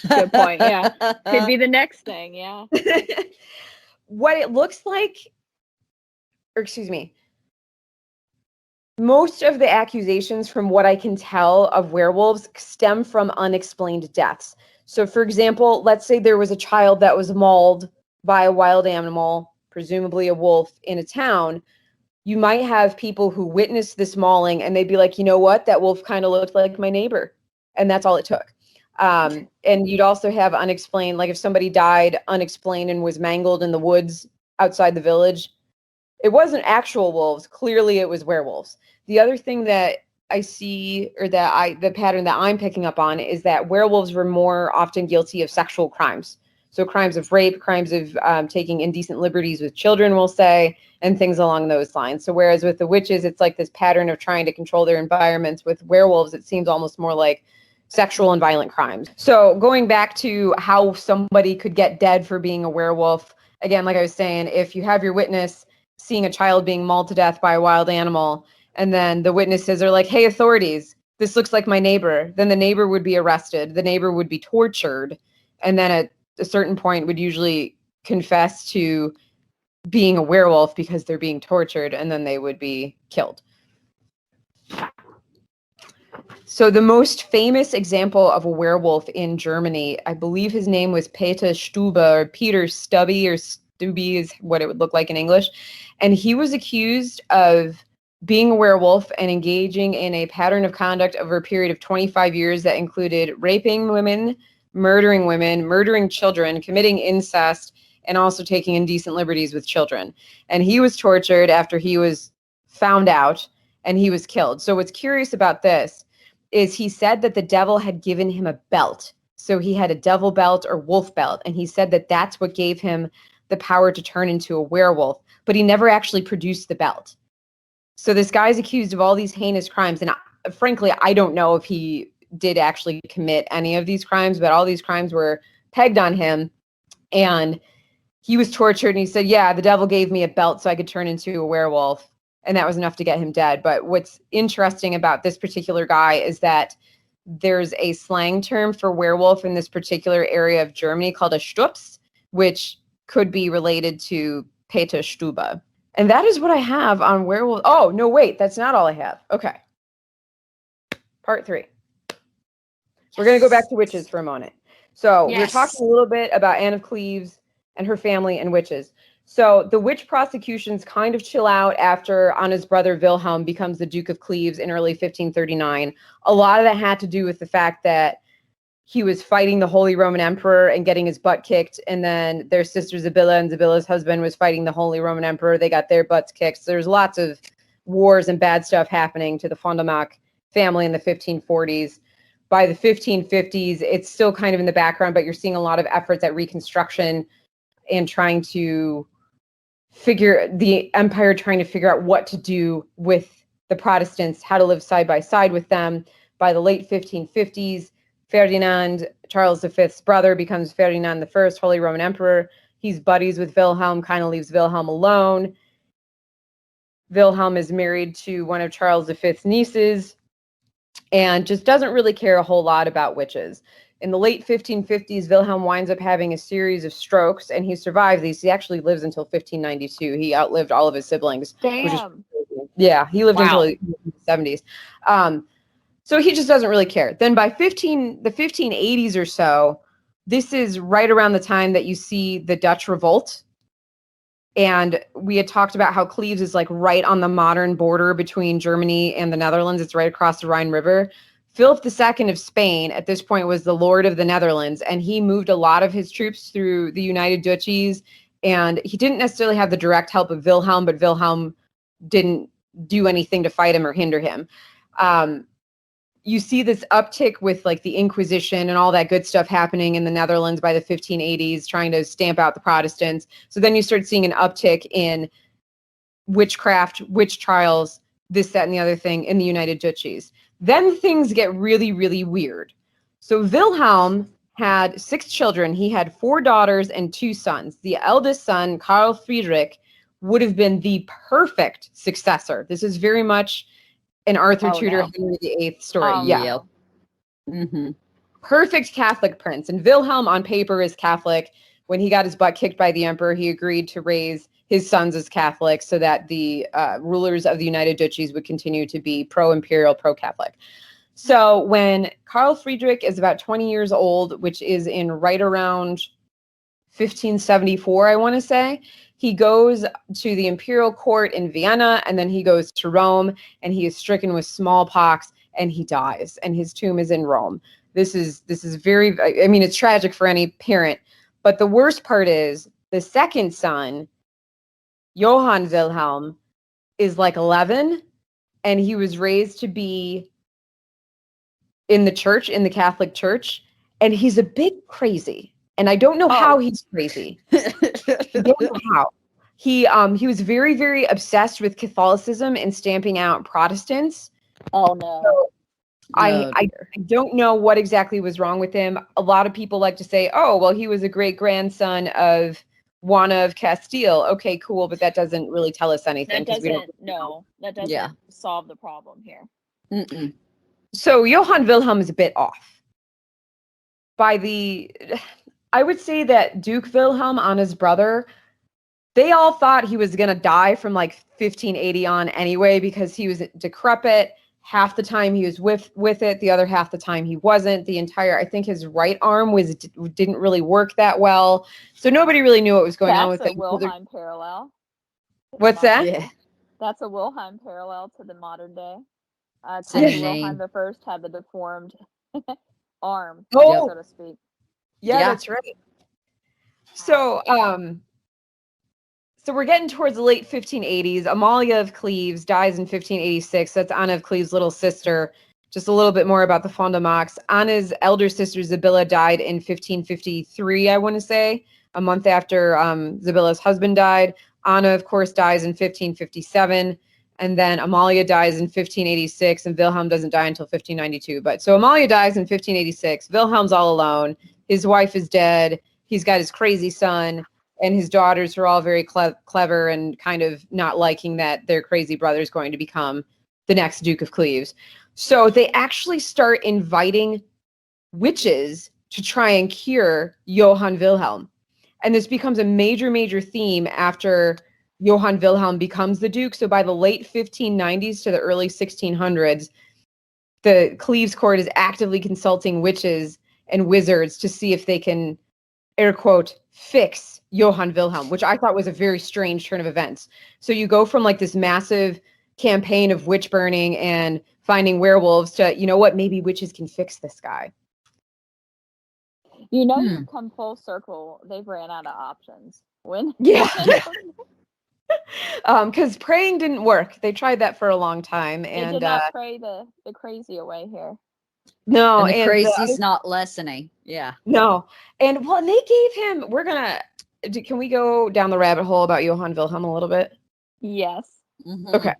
Good point. Yeah, could be the next thing. Yeah. What it looks like, or excuse me, Most of the accusations, from what I can tell, of werewolves stem from unexplained deaths. So, for example, let's say there was a child that was mauled by a wild animal, presumably a wolf, in a town. You might have people who witnessed this mauling and they'd be like, you know what, that wolf kind of looked like my neighbor. And that's all it took. And you'd also have unexplained, like if somebody died unexplained and was mangled in the woods outside the village, it wasn't actual wolves. Clearly it was werewolves. The other thing that I see, or the pattern that I'm picking up on, is that werewolves were more often guilty of sexual crimes. So crimes of rape, crimes of taking indecent liberties with children, we'll say, and things along those lines. So whereas with the witches, it's like this pattern of trying to control their environments, with werewolves, it seems almost more like sexual and violent crimes. So going back to how somebody could get dead for being a werewolf, again, like I was saying, if you have your witness seeing a child being mauled to death by a wild animal, and then the witnesses are like, hey, authorities, this looks like my neighbor, then the neighbor would be arrested, the neighbor would be tortured, and then at a certain point would usually confess to being a werewolf because they're being tortured, and then they would be killed. So the most famous example of a werewolf in Germany, I believe his name was Peter Stube, or Peter Stubby, or Stubby is what it would look like in English. And he was accused of being a werewolf and engaging in a pattern of conduct over a period of 25 years that included raping women, murdering children, committing incest, and also taking indecent liberties with children. And he was tortured after he was found out, and he was killed. So what's curious about this is he said that the devil had given him a belt. So he had a devil belt or wolf belt. And he said that that's what gave him the power to turn into a werewolf. But he never actually produced the belt. So this guy's accused of all these heinous crimes. And frankly, I don't know if he did actually commit any of these crimes, but all these crimes were pegged on him. And he was tortured. And he said, yeah, the devil gave me a belt so I could turn into a werewolf. And that was enough to get him dead. But what's interesting about this particular guy is that there's a slang term for werewolf in this particular area of Germany called a Stups, which could be related to Peter Stube. And that is what I have on werewolf. Oh, no, wait, that's not all I have. Okay. Part 3. We're going to go back to witches for a moment. So we're talking a little bit about Anne of Cleves and her family and witches. So the witch prosecutions kind of chill out after Anna's brother Wilhelm becomes the Duke of Cleves in early 1539. A lot of that had to do with the fact that he was fighting the Holy Roman Emperor and getting his butt kicked. And then their sister Sibylla and Sibylla's husband was fighting the Holy Roman Emperor. They got their butts kicked. So there's lots of wars and bad stuff happening to the Fondamac family in the 1540s. By the 1550s, it's still kind of in the background, but you're seeing a lot of efforts at reconstruction and trying to the empire trying to figure out what to do with the Protestants, how to live side by side with them. By the late 1550s, Ferdinand, Charles V's brother, becomes Ferdinand I, Holy Roman Emperor. He's buddies with Wilhelm, kind of leaves Wilhelm alone. Wilhelm is married to one of Charles V's nieces and just doesn't really care a whole lot about witches. In the late 1550s, Wilhelm winds up having a series of strokes, and he survives these. He actually lives until 1592. He outlived all of his siblings. Damn. Yeah, he lived Wow. until the 70s. So he just doesn't really care. Then by the 1580s or so, this is right around the time that you see the Dutch revolt. And we had talked about how Cleves is like right on the modern border between Germany and the Netherlands. It's right across the Rhine River. Philip II of Spain at this point was the Lord of the Netherlands, and he moved a lot of his troops through the United Duchies. And he didn't necessarily have the direct help of Wilhelm, but Wilhelm didn't do anything to fight him or hinder him. You see this uptick with like the Inquisition and all that good stuff happening in the Netherlands by the 1580s, trying to stamp out the Protestants. So then you start seeing an uptick in witchcraft, witch trials, this, that, and the other thing in the United Duchies. Then things get really, really weird. So Wilhelm had 6 children. He had 4 daughters and 2 sons. The eldest son, Karl Friedrich, would have been the perfect successor. This is very much an Arthur Tudor, Henry VIII story. Yeah. Mm-hmm. Perfect Catholic prince. And Wilhelm on paper is Catholic. When he got his butt kicked by the emperor, he agreed to raise his sons as Catholics so that the rulers of the United Duchies would continue to be pro-imperial, pro-Catholic. So when Karl Friedrich is about 20 years old, which is in right around 1574, I want to say, he goes to the imperial court in Vienna, and then he goes to Rome, and he is stricken with smallpox, and he dies, and his tomb is in Rome. This is very, I mean, it's tragic for any parent, but the worst part is the second son, Johann Wilhelm, is like 11, and he was raised to be in the church, in the Catholic Church, and he's a bit crazy. And I don't know how he's crazy. I don't know how. He was very, very obsessed with Catholicism and stamping out Protestants. Oh no. So I don't know what exactly was wrong with him. A lot of people like to say, oh, well, he was a great grandson of Juana of Castile. Okay, cool, but that doesn't really tell us anything. That doesn't solve the problem here. Mm-mm. So Johann Wilhelm is a bit off. I would say that Duke Wilhelm, Anna's brother, they all thought he was going to die from like 1580 on anyway, because he was decrepit. Half the time he was with it, the other half the time he wasn't. I think his right arm didn't really work that well. So nobody really knew what was going on with it. That's a Wilhelm parallel. What's that? Yeah. That's a Wilhelm parallel to the modern day. Same Wilhelm name. the First had the deformed arm, Oh. so to speak. Yeah, Yeah. that's right. So, so we're getting towards the late 1580s. Amalia of Cleves dies in 1586. That's Anna of Cleves' little sister. Just a little bit more about the Fond du Max. Anna's elder sister, Sibylla, died in 1553, I want to say, a month after Sibylla's husband died. Anna, of course, dies in 1557. And then Amalia dies in 1586, and Wilhelm doesn't die until 1592. But so Amalia dies in 1586. Wilhelm's all alone. His wife is dead. He's got his crazy son, and his daughters are all very clever and kind of not liking that their crazy brother is going to become the next Duke of Cleves. So they actually start inviting witches to try and cure Johann Wilhelm. And this becomes a major, major theme after Johann Wilhelm becomes the Duke. So by the late 1590s to the early 1600s, the Cleves court is actively consulting witches and wizards to see if they can, air quote, fix Johann Wilhelm, which I thought was a very strange turn of events. So you go from like this massive campaign of witch burning and finding werewolves to, you know what, maybe witches can fix this guy. You know, you've come full circle. They've ran out of options. Yeah. Because praying didn't work. They tried that for a long time, They and did not pray the crazy away here. no, And the crazy's not lessening. Yeah. no, and they gave him. Can we go down the rabbit hole about Johann Wilhelm a little bit? Yes. Mhm. Okay,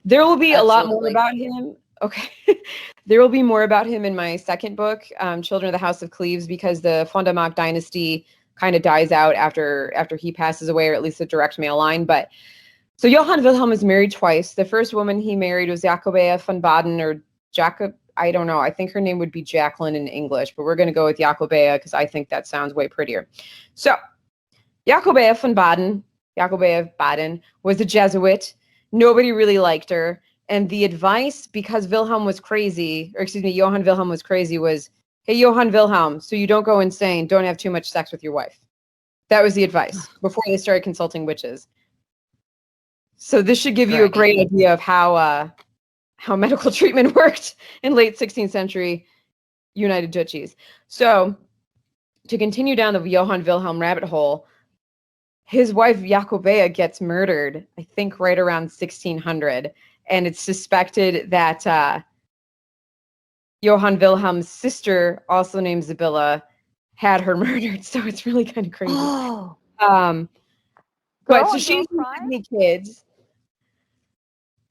there will be a lot more Absolutely. about him. Okay, there will be more about him in my second book, Children of the House of Cleves, because the Fond du Mac dynasty kind of dies out after he passes away, or at least the direct male line. But so Johann Wilhelm is married twice. The first woman he married was Jacobea von Baden, or Jacob. I don't know. I think her name would be Jacqueline in English, but we're going to go with Jacobea because I think that sounds way prettier. So Jacobea von Baden, was a Jesuit. Nobody really liked her. And the advice, because Johann Wilhelm was crazy, was, hey, Johann Wilhelm, so you don't go insane, don't have too much sex with your wife. That was the advice before they started consulting witches. So this should give you a great idea of how medical treatment worked in late 16th century United Duchies. So to continue down the Johann Wilhelm rabbit hole, his wife Jacobea gets murdered, I think right around 1600. And it's suspected that Johann Wilhelm's sister, also named Sibylla, had her murdered. So it's really kind of crazy. Oh. But so she doesn't have any kids.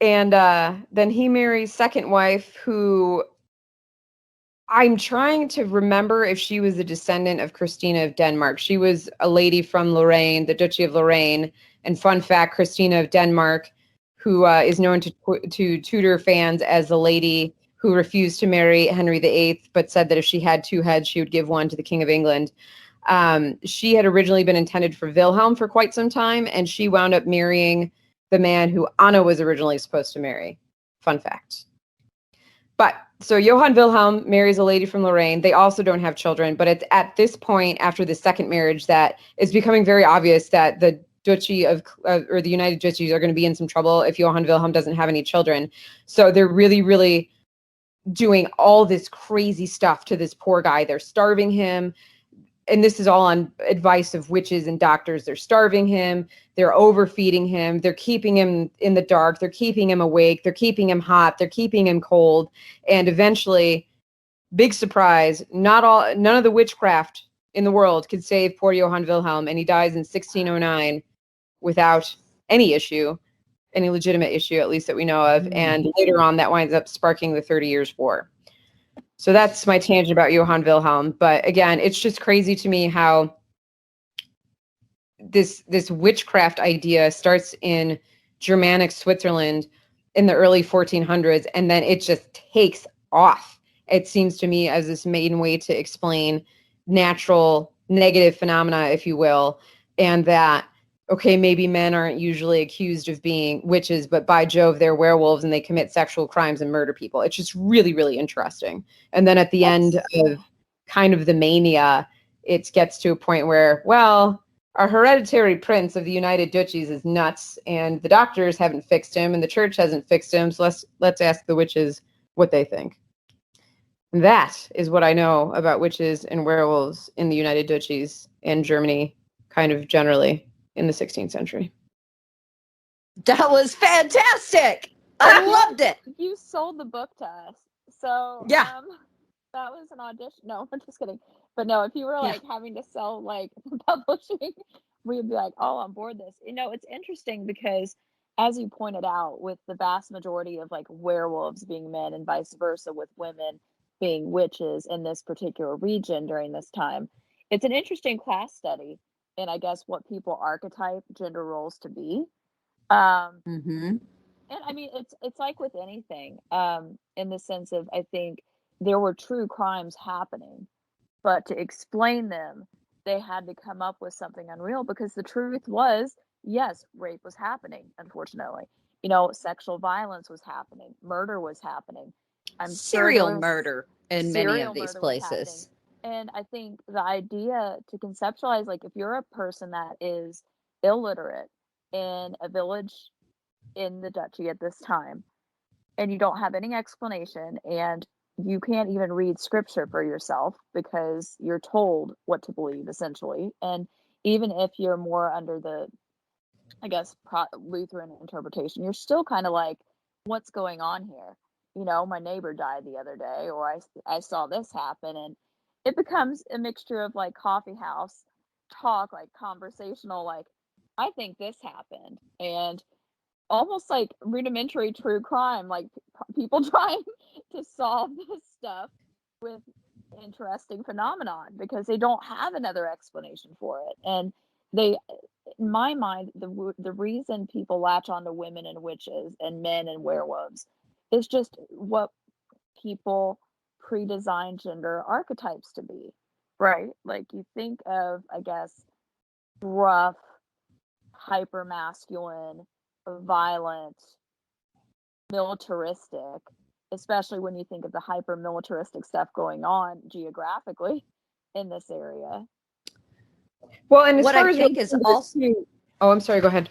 And then he marries second wife, who I'm trying to remember if she was a descendant of Christina of Denmark. She was a lady from Lorraine, the Duchy of Lorraine. And fun fact, Christina of Denmark, who is known to Tudor fans as the lady who refused to marry Henry VIII, but said that if she had two heads, she would give one to the King of England. She had originally been intended for Wilhelm for quite some time, and she wound up marrying the man who Anna was originally supposed to marry. Fun fact. But so Johann Wilhelm marries a lady from Lorraine. They also don't have children, but it's at this point after the second marriage that it's becoming very obvious that the Duchy of or the United Duchies are going to be in some trouble if Johann Wilhelm doesn't have any children. So they're really, really doing all this crazy stuff to this poor guy. They're starving him. And this is all on advice of witches and doctors. They're starving him. They're overfeeding him. They're keeping him in the dark. They're keeping him awake. They're keeping him hot. They're keeping him cold. And eventually, big surprise, none of the witchcraft in the world could save poor Johann Wilhelm. And he dies in 1609 without any legitimate issue, at least that we know of. And later on, that winds up sparking the 30 Years' War. So that's my tangent about Johann Wilhelm. But again, it's just crazy to me how this witchcraft idea starts in Germanic Switzerland in the early 1400s, and then it just takes off. It seems to me as this main way to explain natural negative phenomena, if you will, and that, okay, maybe men aren't usually accused of being witches, but by Jove, they're werewolves and they commit sexual crimes and murder people. It's just really, really interesting. And then at the end of kind of the mania, it gets to a point where, well, our hereditary prince of the United Duchies is nuts and the doctors haven't fixed him and the church hasn't fixed him. So let's ask the witches what they think. And that is what I know about witches and werewolves in the United Duchies and Germany, kind of generally, in the 16th century. That was fantastic. I loved it. You sold the book to us. So Yeah. that was an audition. No, I'm just kidding. But no, if you were like having to sell like publishing, we'd be like all on board this. It's interesting because as you pointed out, with the vast majority of like werewolves being men and vice versa with women being witches in this particular region during this time, it's an interesting class study. And I guess what people archetype gender roles to be. And I mean, it's like with anything, in the sense of, I think there were true crimes happening, but to explain them, they had to come up with something unreal because the truth was, yes, rape was happening, unfortunately. Sexual violence was happening, murder was happening. Serial murder in many of these places. And I think the idea to conceptualize, like, if you're a person that is illiterate in a village in the duchy at this time, and you don't have any explanation, and you can't even read scripture for yourself because you're told what to believe, essentially. And even if you're more under the, I guess, Lutheran interpretation, you're still kind of like, what's going on here? My neighbor died the other day, or I saw this happen, and it becomes a mixture of like coffee house talk, like conversational, like, I think this happened, and almost like rudimentary true crime, like people trying to solve this stuff with interesting phenomenon because they don't have another explanation for it. And they, in my mind, the reason people latch on to women and witches and men and werewolves is just what people pre-design gender archetypes to be, right? Like, you think of, I guess, rough, hyper masculine, violent, militaristic, especially when you think of the hyper militaristic stuff going on geographically in this area. Well, and as what far I as think is also, oh, I'm sorry, go ahead.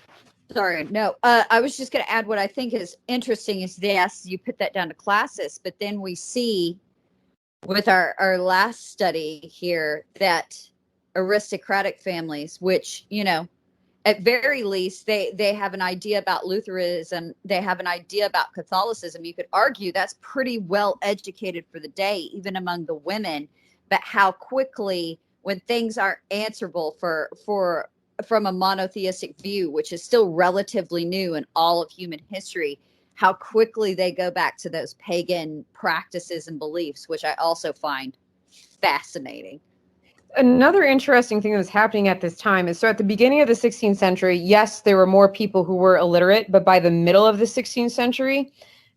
Sorry, no. I was just going to add what I think is interesting is, yes, you put that down to classes, but then we see with our last study here that aristocratic families, which, at very least, they have an idea about Lutheranism, they have an idea about Catholicism. You could argue that's pretty well educated for the day, even among the women, but how quickly, when things aren't answerable from a monotheistic view, which is still relatively new in all of human history, how quickly they go back to those pagan practices and beliefs, which I also find fascinating. Another interesting thing that was happening at this time is, so at the beginning of the 16th century, yes, there were more people who were illiterate, but by the middle of the 16th century,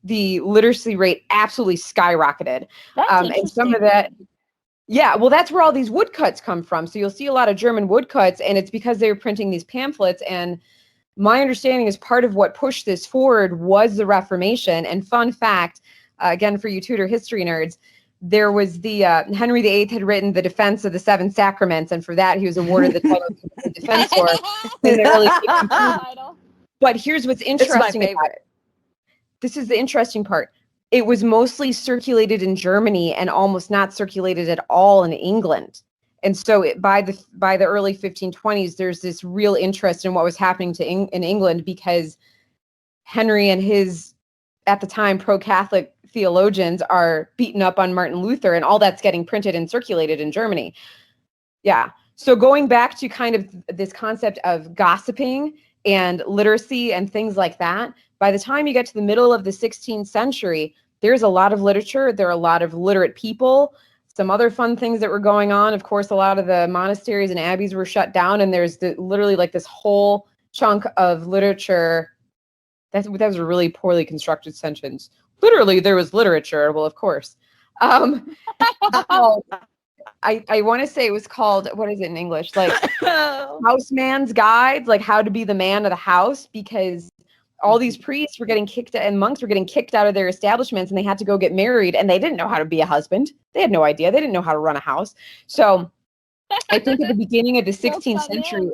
the literacy rate absolutely skyrocketed. That's and some of that, Yeah, well, that's where all these woodcuts come from. So you'll see a lot of German woodcuts, and it's because they were printing these pamphlets. And my understanding is part of what pushed this forward was the Reformation. And fun fact, again, for you Tudor history nerds, there was the Henry VIII had written the Defense of the Seven Sacraments, and for that he was awarded the title of the Defensor in the early 1800s. But here's what's interesting about it. This is the interesting part. It was mostly circulated in Germany and almost not circulated at all in England. And so by the early 1520s, there's this real interest in what was happening in England, because Henry and his, at the time, pro-Catholic theologians are beaten up on Martin Luther, and all that's getting printed and circulated in Germany. Yeah. So going back to kind of this concept of gossiping and literacy and things like that, by the time you get to the middle of the 16th century, there's a lot of literature. There are a lot of literate people. Some other fun things that were going on. Of course, a lot of the monasteries and abbeys were shut down, and there's literally like this whole chunk of literature. That was a really poorly constructed sentence. Literally, there was literature. Well, of course. I want to say it was called, what is it in English? Like Houseman's Guide, like how to be the man of the house, because all these priests were getting kicked and monks were getting kicked out of their establishments, and they had to go get married, and they didn't know how to be a husband. They had no idea. They didn't know how to run a house. So I think at the beginning of the 16th century,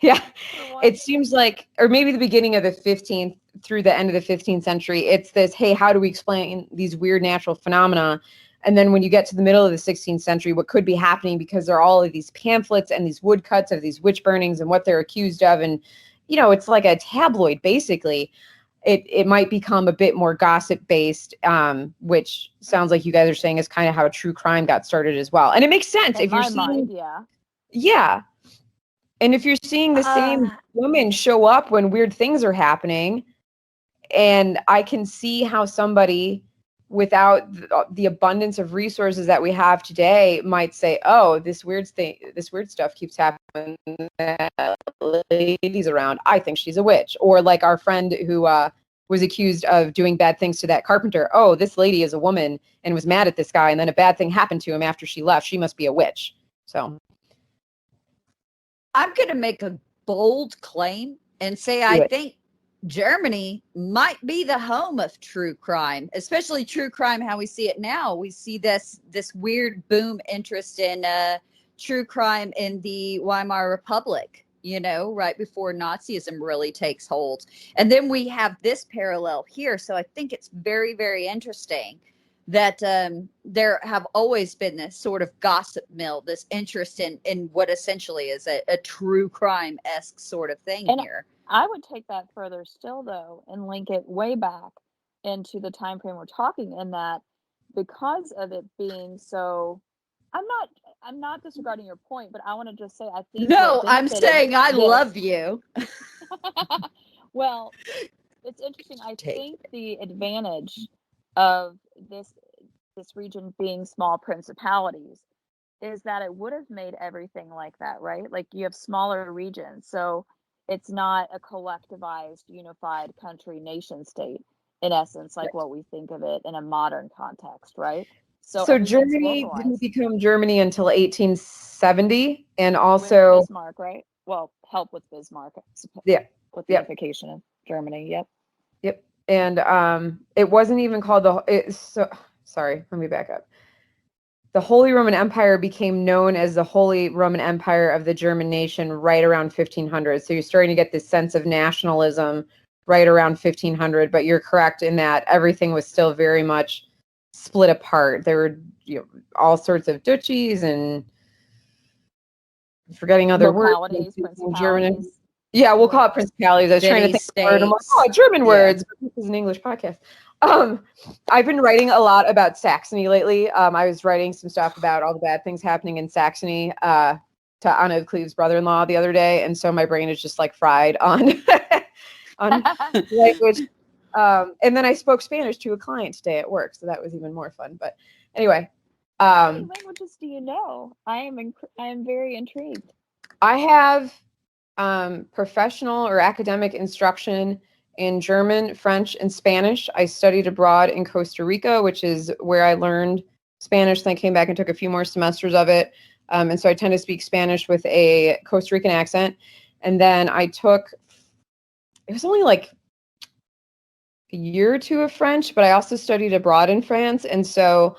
yeah, it seems like, or maybe the beginning of the 15th through the end of the 15th century, it's this, hey, how do we explain these weird natural phenomena? And then when you get to the middle of the 16th century, what could be happening, because there are all of these pamphlets and these woodcuts of these witch burnings and what they're accused of, and it's like a tabloid, basically. It might become a bit more gossip based, which sounds like you guys are saying is kind of how true crime got started as well. And it makes sense if you're seeing, yeah. And if you're seeing the same woman show up when weird things are happening, and I can see how somebody without the abundance of resources that we have today might say, oh, this weird stuff keeps happening. Ladies around, I think she's a witch. Or like our friend who was accused of doing bad things to that carpenter. Oh, this lady is a woman and was mad at this guy, and then a bad thing happened to him after she left. She must be a witch. So I'm going to make a bold claim and say I think Germany might be the home of true crime, especially true crime how we see it now. We see this weird boom interest in true crime in the Weimar Republic, right before Nazism really takes hold. And then we have this parallel here. So I think it's very, very interesting that there have always been this sort of gossip mill, this interest in what essentially is a true crime-esque sort of thing here. I would take that further still, though, and link it way back into the time frame we're talking in, that because of it being so, I'm not disregarding your point, but I want to just say I think I'm saying I love you. Well, it's interesting. I think the advantage of this region being small principalities is that it would have made everything like that, right? Like you have smaller regions, so it's not a collectivized, unified country, nation state, in essence, like what we think of it in a modern context, right? So Germany didn't become Germany until 1870, and also with Bismarck, right? Well, help with Bismarck. Yeah. With the unification of Germany. Yep. And it wasn't even called sorry, let me back up. The Holy Roman Empire became known as the Holy Roman Empire of the German nation right around 1500. So you're starting to get this sense of nationalism right around 1500. But you're correct in that everything was still very much split apart. There were all sorts of duchies and forgetting other words. German. Yeah, we'll call it principalities. I was trying to think of a word. I'm like, German words. But this is an English podcast. I've been writing a lot about Saxony lately. I was writing some stuff about all the bad things happening in Saxony to Anna of Cleves' brother-in-law the other day, and so my brain is just like fried on language. And then I spoke Spanish to a client today at work, so that was even more fun. But anyway, how many languages do you know? I am very intrigued. I have professional or academic instruction in German, French, and Spanish. I studied abroad in Costa Rica, which is where I learned Spanish, then I came back and took a few more semesters of it. And so I tend to speak Spanish with a Costa Rican accent. And then it was only like a year or two of French, but I also studied abroad in France. And so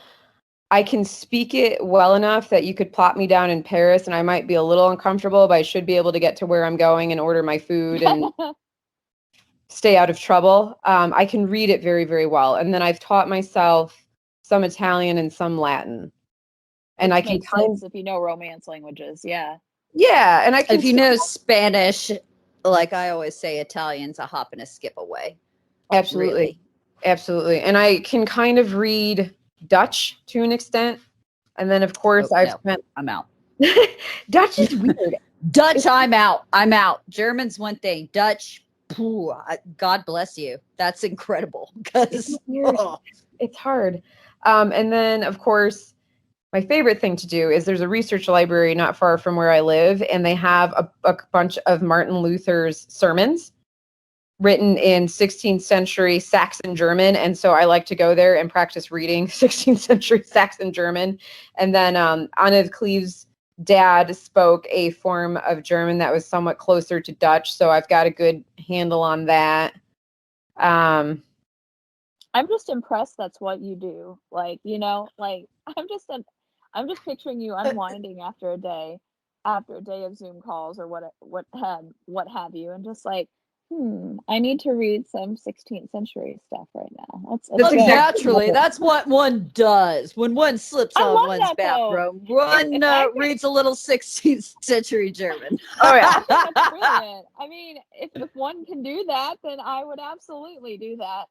I can speak it well enough that you could plop me down in Paris and I might be a little uncomfortable, but I should be able to get to where I'm going and order my food and stay out of trouble. I can read it very, very well. And then I've taught myself some Italian and some Latin. And Which I can makes sense if you know Romance languages. Yeah. yeah, and I can If you know Spanish, like I always say, Italian's a hop and a skip away. absolutely. Really. Absolutely. And I can kind of read Dutch to an extent. And then of course I'm out. Dutch is weird. Dutch, I'm out. I'm out. German's one thing. Dutch, God bless you. That's incredible. Because It's hard. And then of course, my favorite thing to do is there's a research library not far from where I live, and they have a bunch of Martin Luther's sermons written in 16th century Saxon German. And so I like to go there and practice reading 16th century Saxon German. And then Anna of Cleves' dad spoke a form of German that was somewhat closer to Dutch. So I've got a good handle on that. I'm just impressed that's what you do. Like, like I'm just picturing you unwinding after a day of Zoom calls or what have you, and just like, I need to read some 16th century stuff right now. That's exactly naturally, that's what one does when one slips I on love one's that, bathroom. One reads a little 16th century German. Oh yeah. That's brilliant. I mean, if one can do that, then I would absolutely do that.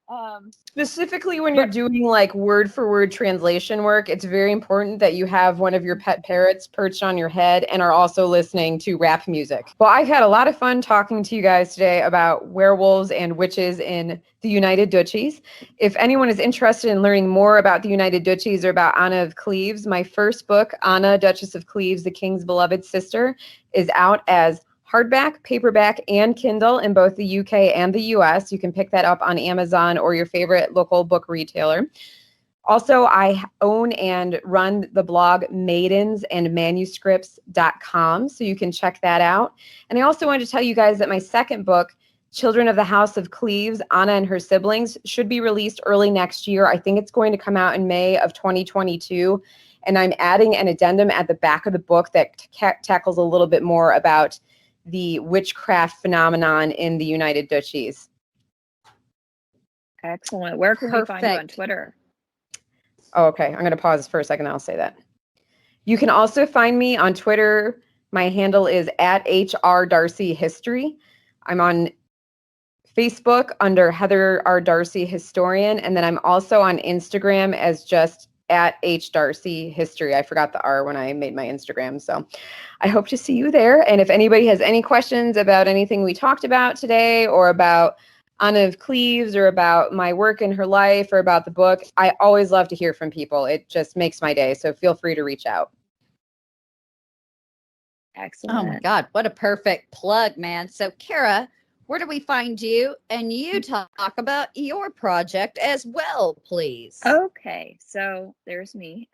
Specifically when you're doing like word for word translation work, it's very important that you have one of your pet parrots perched on your head and are also listening to rap music. Well, I've had a lot of fun talking to you guys today about werewolves and witches in the United Duchies. If anyone is interested in learning more about the United Duchies or about Anna of Cleves, my first book, Anna, Duchess of Cleves, the King's Beloved Sister, is out as hardback, paperback, and Kindle in both the UK and the US. You can pick that up on Amazon or your favorite local book retailer. Also, I own and run the blog maidensandmanuscripts.com, so you can check that out. And I also wanted to tell you guys that my second book, Children of the House of Cleves, Anna and Her Siblings, should be released early next year. I think it's going to come out in May of 2022. And I'm adding an addendum at the back of the book that tackles a little bit more about the witchcraft phenomenon in the United Duchies. Excellent. Where can we find you on Twitter? Oh, okay. I'm going to pause for a second. I'll say that. You can also find me on Twitter. My handle is @HRDarcieHistory. I'm on Facebook under Heather R. Darsie Historian. And then I'm also on Instagram as just @HDarcieHistory. I forgot the R when I made my Instagram. So I hope to see you there. And if anybody has any questions about anything we talked about today or about Anna of Cleves or about my work in her life or about the book, I always love to hear from people. It just makes my day. So feel free to reach out. Excellent. Oh my God, what a perfect plug, man. So Kara, where do we find you? And you talk about your project as well, please. Okay, so there's me.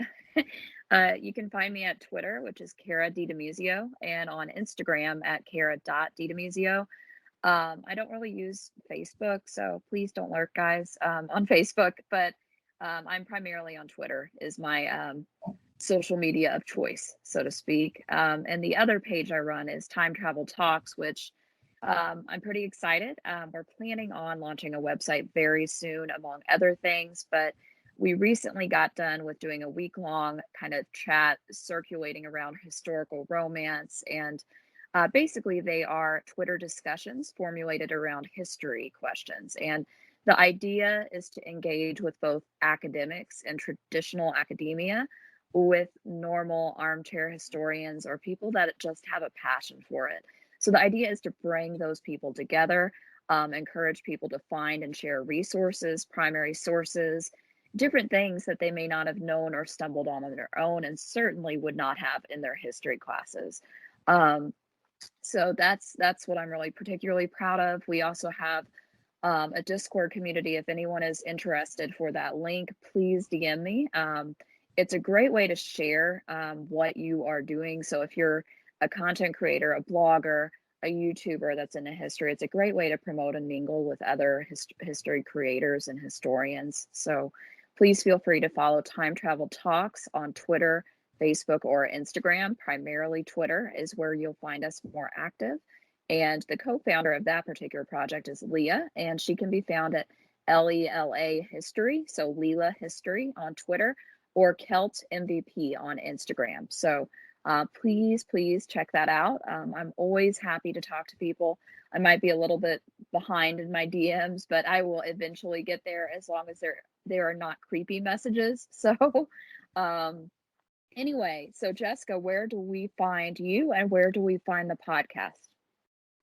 You can find me at Twitter, which is Kara DiDemuzio, and on Instagram at Kara.DiDemuzio. I don't really use Facebook, so please don't lurk, guys, on Facebook, but I'm primarily on Twitter is my social media of choice, so to speak. And the other page I run is Time Travel Talks, which I'm pretty excited. We're planning on launching a website very soon, among other things, but we recently got done with doing a week-long kind of chat circulating around historical romance, and basically they are Twitter discussions formulated around history questions. And the idea is to engage with both academics and traditional academia with normal armchair historians or people that just have a passion for it. So the idea is to bring those people together, encourage people to find and share resources, primary sources, different things that they may not have known or stumbled on their own, and certainly would not have in their history classes. So that's what I'm really particularly proud of. We also have a Discord community. If anyone is interested for that link, please DM me. it's a great way to share what you are doing. So if you're a content creator, a blogger, a YouTuber that's into history, it's a great way to promote and mingle with other history creators and historians. So please feel free to follow Time Travel Talks on Twitter, Facebook, or Instagram. Primarily Twitter is where you'll find us more active. And the co-founder of that particular project is Leah, and she can be found at LELA History, so Leela History on Twitter, or Celt MVP on Instagram. So please check that out. I'm always happy to talk to people. I might be a little bit behind in my DMs, but I will eventually get there as long as there are not creepy messages. So anyway, so Jessica, where do we find you and where do we find the podcast?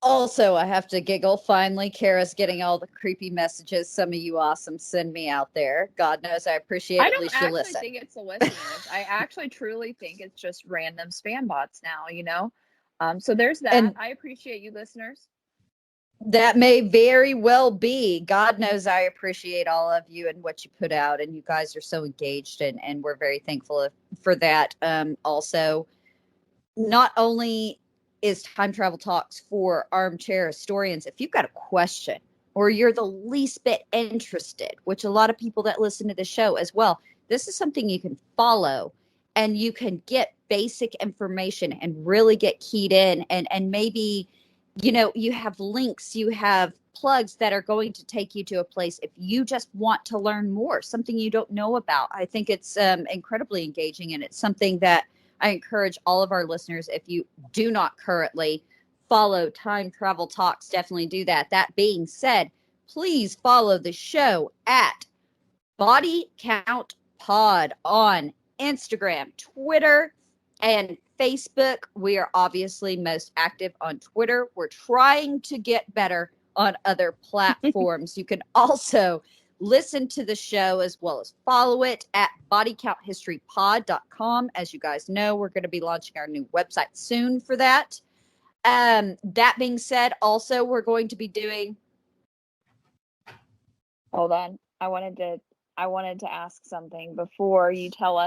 Also, I have to giggle. Finally, Kara's getting all the creepy messages some of you awesome send me out there. God knows I appreciate it. I At don't least you actually listen. think it's the listeners. I actually truly think it's just random spam bots now, you know? So there's that. And I appreciate you listeners. that may very well be. God knows I appreciate all of you and what you put out. And you guys are so engaged, and we're very thankful for that. Also, not only is Time Travel Talks for armchair historians, if you've got a question or you're the least bit interested, which a lot of people that listen to the show as well, this is something you can follow and you can get basic information and really get keyed in, and maybe, you know, you have links, you have plugs that are going to take you to a place if you just want to learn more, something you don't know about. I think it's incredibly engaging, and it's something that I encourage all of our listeners, if you do not currently follow Time Travel Talks, definitely do that. That being said, please follow the show at Body Count Pod on Instagram, Twitter, and Facebook. We are obviously most active on Twitter. We're trying to get better on other platforms. You can also listen to the show as well as follow it at bodycounthistorypod.com. As you guys know, we're going to be launching our new website soon for that. That being said, also, we're going to be doing... Hold on. I wanted to ask something before you tell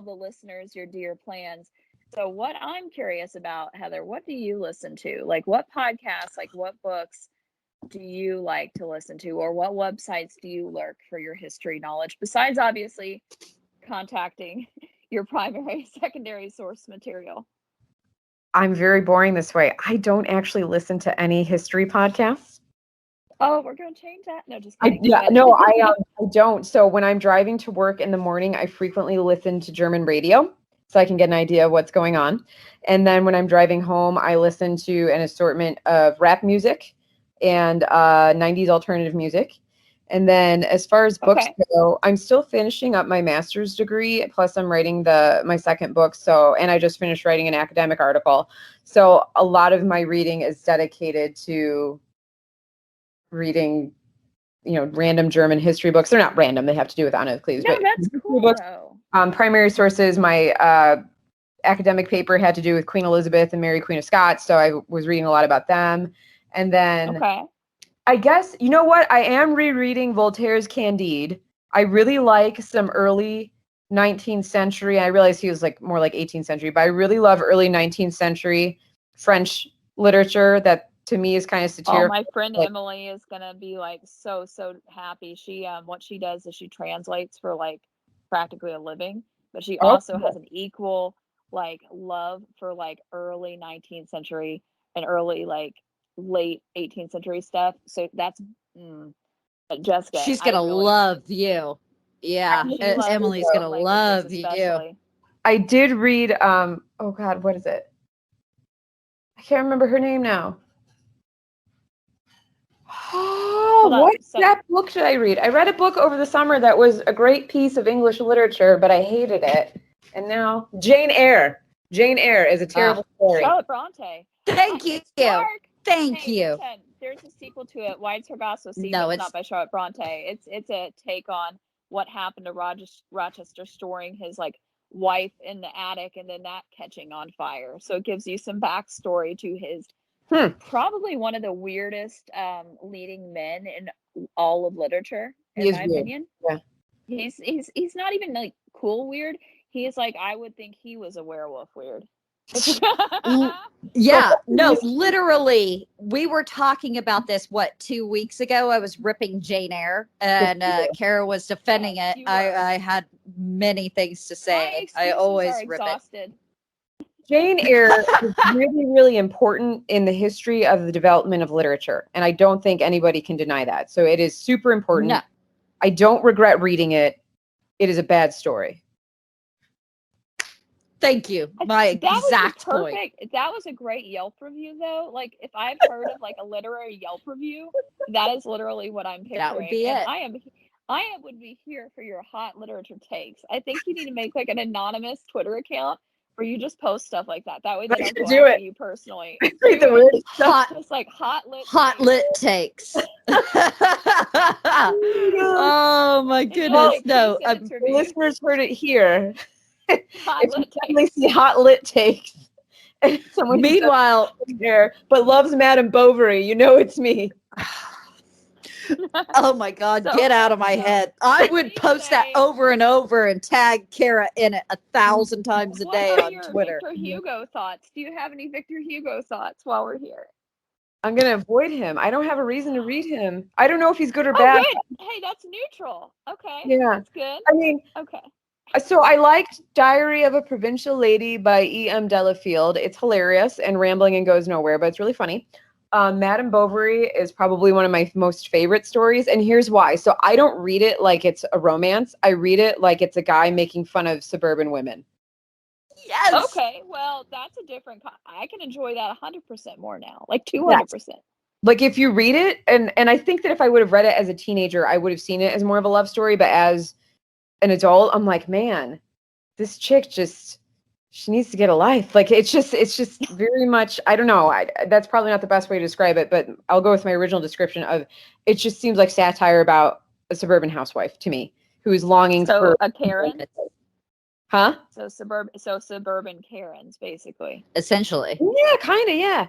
the listeners your dear plans. So what I'm curious about, Heather, what do you listen to? Like what podcasts, like what books do you like to listen to, or what websites do you lurk for your history knowledge, besides obviously contacting your primary, secondary source material? I'm very boring this way. I don't actually listen to any history podcasts. Oh, we're going to change that? No, just I kidding. don't. So when I'm driving to work in the morning, I frequently listen to German radio so I can get an idea of what's going on. And then when I'm driving home, I listen to an assortment of rap music and 90s alternative music. And then as far as books go, I'm still finishing up my master's degree. Plus I'm writing my second book. And I just finished writing an academic article. So a lot of my reading is dedicated to reading, random German history books. They're not random. They have to do with Anna of Cleves. No, but that's cool books. though. Primary sources, my academic paper had to do with Queen Elizabeth and Mary Queen of Scots. So I was reading a lot about them. And then I guess, you know what? I am rereading Voltaire's Candide. I really like some early 19th century. I realize he was more like 18th century, but I really love early 19th century French literature that to me is kind of satirical. Oh, my friend Emily is gonna be so happy. She what she does is she translates for practically a living, but she also has an equal love for early 19th century and early late 18th century stuff. So that's Jessica. She's gonna love you. Yeah, Emily's gonna love you. I did read oh God, what is it? I can't remember her name now. That book did I read? I read a book over the summer that was a great piece of English literature, but I hated it. And now Jane Eyre. Jane Eyre is a terrible story. Charlotte Bronte. Thank you. Thank you. There's a sequel to it. Why it's Herbasso Sea, no, it's not by Charlotte Bronte. It's a take on what happened to Rochester storing his wife in the attic and then that catching on fire. So it gives you some backstory to his probably one of the weirdest leading men in all of literature, in my opinion. Yeah. He's not even cool weird. He's like, I would think he was a werewolf weird. Yeah, no, literally, we were talking about this, 2 weeks ago? I was ripping Jane Eyre, and Kara was defending Yes, it. you were. I had many things to My say. I excuses always are rip it. exhausted. Jane Eyre is really, really important in the history of the development of literature. And I don't think anybody can deny that. So it is super important. No. I don't regret reading it. It is a bad story. Thank you. My That was exact the perfect. point. That was a great Yelp review, though. Like, if I've heard of like a literary Yelp review, that is literally what I'm picturing. That would be and it. I would be here for your hot literature takes. I think you need to make like an anonymous Twitter account where you just post stuff like that. That way they don't go do after it. you personally. Read the weird stuff. Just like hot lit takes. Oh my goodness! Like No, The listeners heard it here. hot If you lit suddenly takes. see hot lit takes, and someone who meanwhile, doesn't care but loves Madame Bovary, you know it's me. oh my God, So- get out of my head. I would post that over and over and tag Kara in it 1,000 times a What day are on your Twitter. Victor Hugo thoughts? Do you have any Victor Hugo thoughts while we're here? I'm gonna avoid him. I don't have a reason to read him. I don't know if he's good or Oh, bad. good. Hey, that's neutral. Okay. Yeah. That's good. I mean, Okay. so I liked Diary of a Provincial Lady by E.M. Delafield. It's hilarious and rambling and goes nowhere, but it's really funny. Madame Bovary is probably one of my most favorite stories, and here's why. So I don't read it like it's a romance. I read it like it's a guy making fun of suburban women. Yes. Okay. Well, that's a different. I can enjoy that 100% more now, like 200%. Like if you read it, and I think that if I would have read it as a teenager, I would have seen it as more of a love story. But as an adult, I'm like, man, this chick she needs to get a life. Like it's just very much, I don't know. That's probably not the best way to describe it, but I'll go with my original description of it. Just seems like satire about a suburban housewife to me who is longing for a Karen. Huh? So suburban Karens, basically. Essentially. Yeah, kind of. Yeah.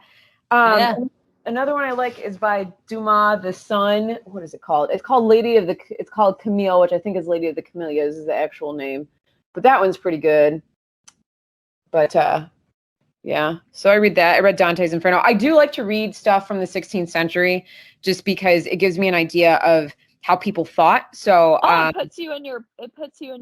Yeah. Another one I like is by Dumas, The Sun. What is it called? It's called It's called Camille, which I think is Lady of the Camellias is the actual name. But that one's pretty good. But yeah. So I read that. I read Dante's Inferno. I do like to read stuff from the 16th century, just because it gives me an idea of how people thought. So it puts you in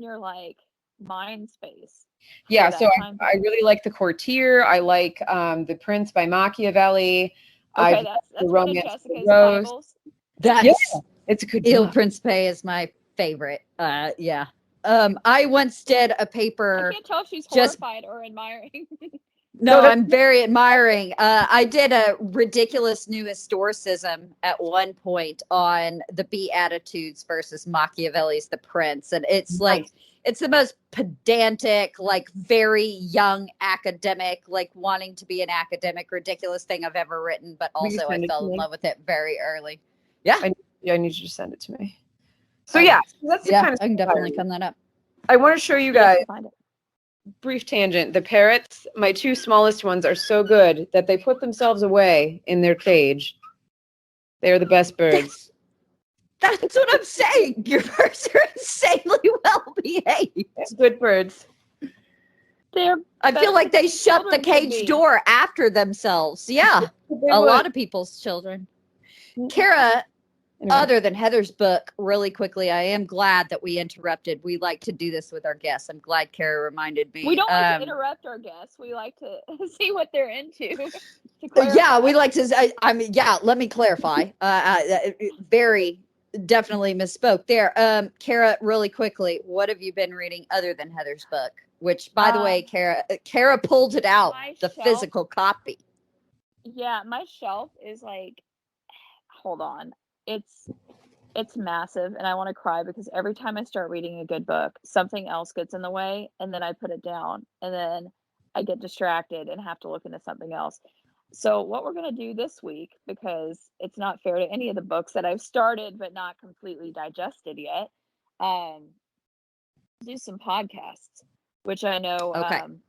your like mind space. Yeah, so I really like The Courtier. I like The Prince by Machiavelli. Okay, that's The one of Romance Jessica's Rose. Bibles. It's a good Il book. Principe is my favorite. Yeah. I once did a paper. I can't tell if she's horrified or admiring. No, I'm very admiring. I did a ridiculous new historicism at one point on the Beatitudes versus Machiavelli's The Prince. And it's like, it's the most pedantic, like very young academic, like wanting to be an academic, ridiculous thing I've ever written. But also I fell in love with it very early. Yeah. I need you to send it to me. So yeah, that's the kind of I can definitely come that up. I want to show you guys. Brief tangent. The parrots, my two smallest ones, are so good that they put themselves away in their cage. They are the best birds. That's what I'm saying. Your birds are insanely well behaved. Good birds. I feel like they shut the cage door after themselves. Yeah. A lot of people's children. Kara, other than Heather's book, really quickly, I am glad that we interrupted. We like to do this with our guests. I'm glad Kara reminded me. We don't like to interrupt our guests. We like to see what they're into. Yeah, we like to. I mean, yeah. Let me clarify. Very definitely misspoke there. Kara, really quickly, what have you been reading other than Heather's book? Which, by the way, Kara pulled it out, the physical copy. Yeah, my shelf is like, hold on. It's massive, and I want to cry because every time I start reading a good book, something else gets in the way, and then I put it down, and then I get distracted and have to look into something else. So what we're going to do this week, because it's not fair to any of the books that I've started but not completely digested yet, do some podcasts, which I know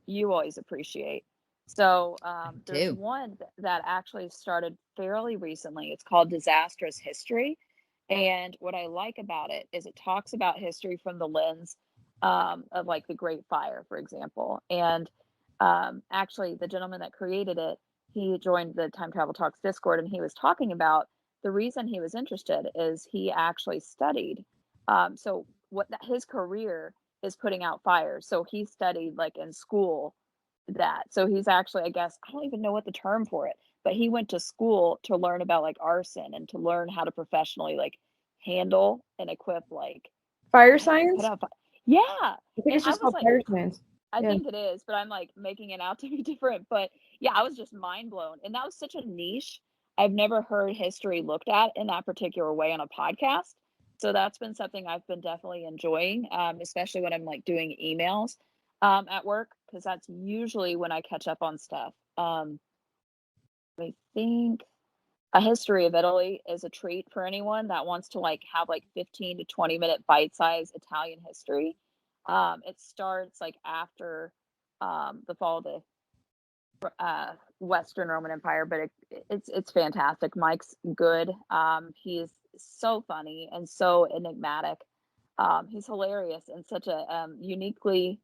you always appreciate. So there's one that actually started fairly recently. It's called Disastrous History. And what I like about it is it talks about history from the lens of like the Great Fire, for example. And actually, the gentleman that created it, he joined the Time Travel Talks Discord, and he was talking about the reason he was interested is he actually studied. So his career is putting out fires. So he studied like in school that. So he's actually, I guess, I don't even know what the term for it, but he went to school to learn about like arson and to learn how to professionally like handle and equip like Fire I don't know, put science? out yeah. I think And it's I just was called like, fire science. I Yeah. think it is, but I'm like making it out to be different. But yeah, I was just mind blown. And that was such a niche. I've never heard history looked at in that particular way on a podcast. So that's been something I've been definitely enjoying, especially when I'm like doing emails at work, because that's usually when I catch up on stuff. I think a history of Italy is a treat for anyone that wants to like have like 15 to 20-minute bite-sized Italian history. It starts like after the fall of the Western Roman Empire, but it's fantastic. Mike's good. He's so funny and so enigmatic. He's hilarious in such a unique way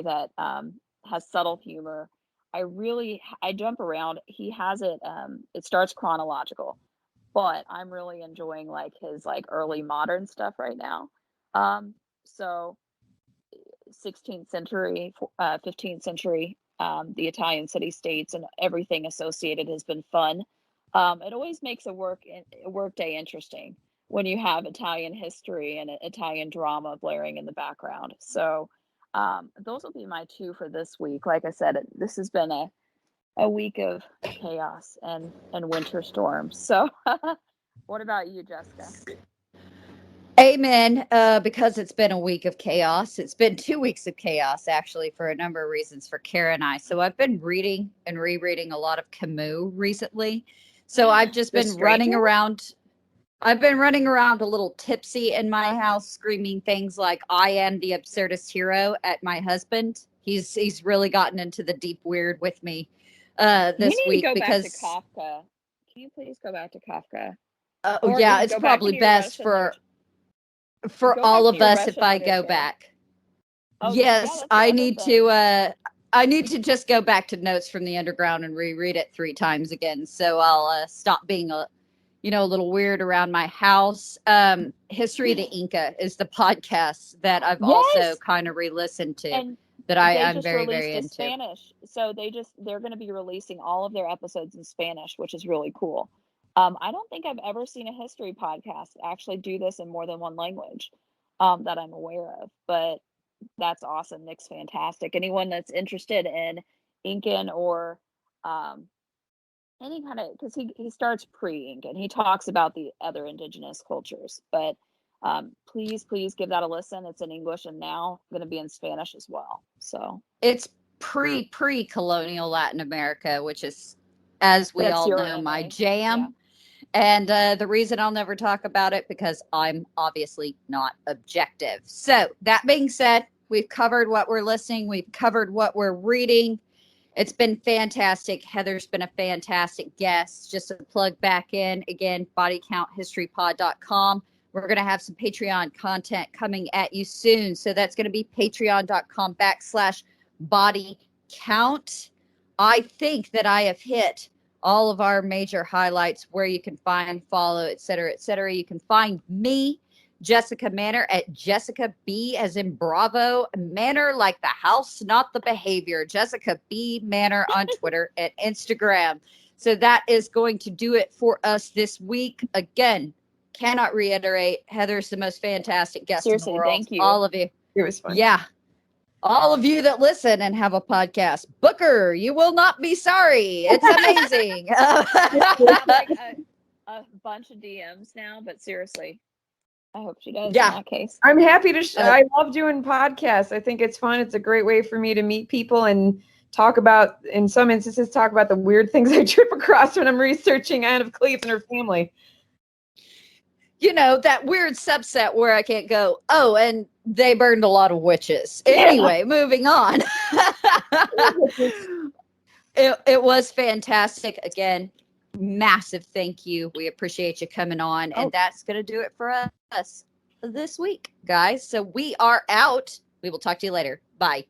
that has subtle humor. I jump around. He has it. It starts chronological, but I'm really enjoying like his like early modern stuff right now. So 16th century, 15th century, the Italian city states and everything associated has been fun. It always makes a work day interesting when you have Italian history and Italian drama blaring in the background. So those will be my two for this week. Like I said, this has been a week of chaos and winter storms. So what about you, Jessica? Amen. Because it's been a week of chaos. It's been 2 weeks of chaos, actually, for a number of reasons for Kara and I. So I've been reading and rereading a lot of Camus recently. So I've just The been running Stranger? around. I've been running around a little tipsy in my house, screaming things like "I am the absurdist hero" at my husband. He's really gotten into the deep weird with me You this need to week go back to because Kafka. Can you please go back to Kafka? Or yeah, even it's go back probably into your best Russian for go back all to of your us if Russian I go literature. back. Oh, yeah, Yes, that's the other thing. I need to just go back to Notes from the Underground and reread it 3 times again. So I'll stop being a little weird around my house. History of the Inca is the podcast that I've also Yes. kind of re-listened to And that they I'm just very, very released a into. Spanish. So they're going to be releasing all of their episodes in Spanish, which is really cool. I don't think I've ever seen a history podcast actually do this in more than one language that I'm aware of, but that's awesome. Nick's fantastic. Anyone that's interested in Incan or um, any kind of, because he starts pre-Incan, he talks about the other indigenous cultures, but please give that a listen. It's in English and now going to be in Spanish as well. So It's pre-colonial Latin America, which is, as we that's all your know, my MA. Yeah. jam. And the reason I'll never talk about it because I'm obviously not objective. So that being said, we've covered what we're listening. We've covered what we're reading. It's been fantastic. Heather's been a fantastic guest. Just to plug back in again, bodycounthistorypod.com. We're going to have some Patreon content coming at you soon. So that's going to be patreon.com/bodycount. I think that I have hit all of our major highlights where you can find, follow, et cetera, et cetera. You can find me, Jessica Manor, at Jessica B as in Bravo. Manor like the house, not the behavior. Jessica B Manor on Twitter and Instagram. So that is going to do it for us this week. Again, cannot reiterate, Heather's the most fantastic guest in the Seriously, world. thank you. All of you. It was fun. Yeah. All of you that listen and have a podcast, Booker, you will not be sorry. It's amazing. I have like a bunch of DMs now, but seriously, I hope she does in that case. I'm happy to. I love doing podcasts. I think it's fun. It's a great way for me to meet people and talk about, in some instances, talk about the weird things I trip across when I'm researching Anne of Cleves and her family. You know, that weird subset where I can't go, oh, and they burned a lot of witches. Anyway, moving on. It was fantastic. Again, massive thank you. We appreciate you coming on. And that's going to do it for us. this week, guys. So we are out. We will talk to you later. Bye.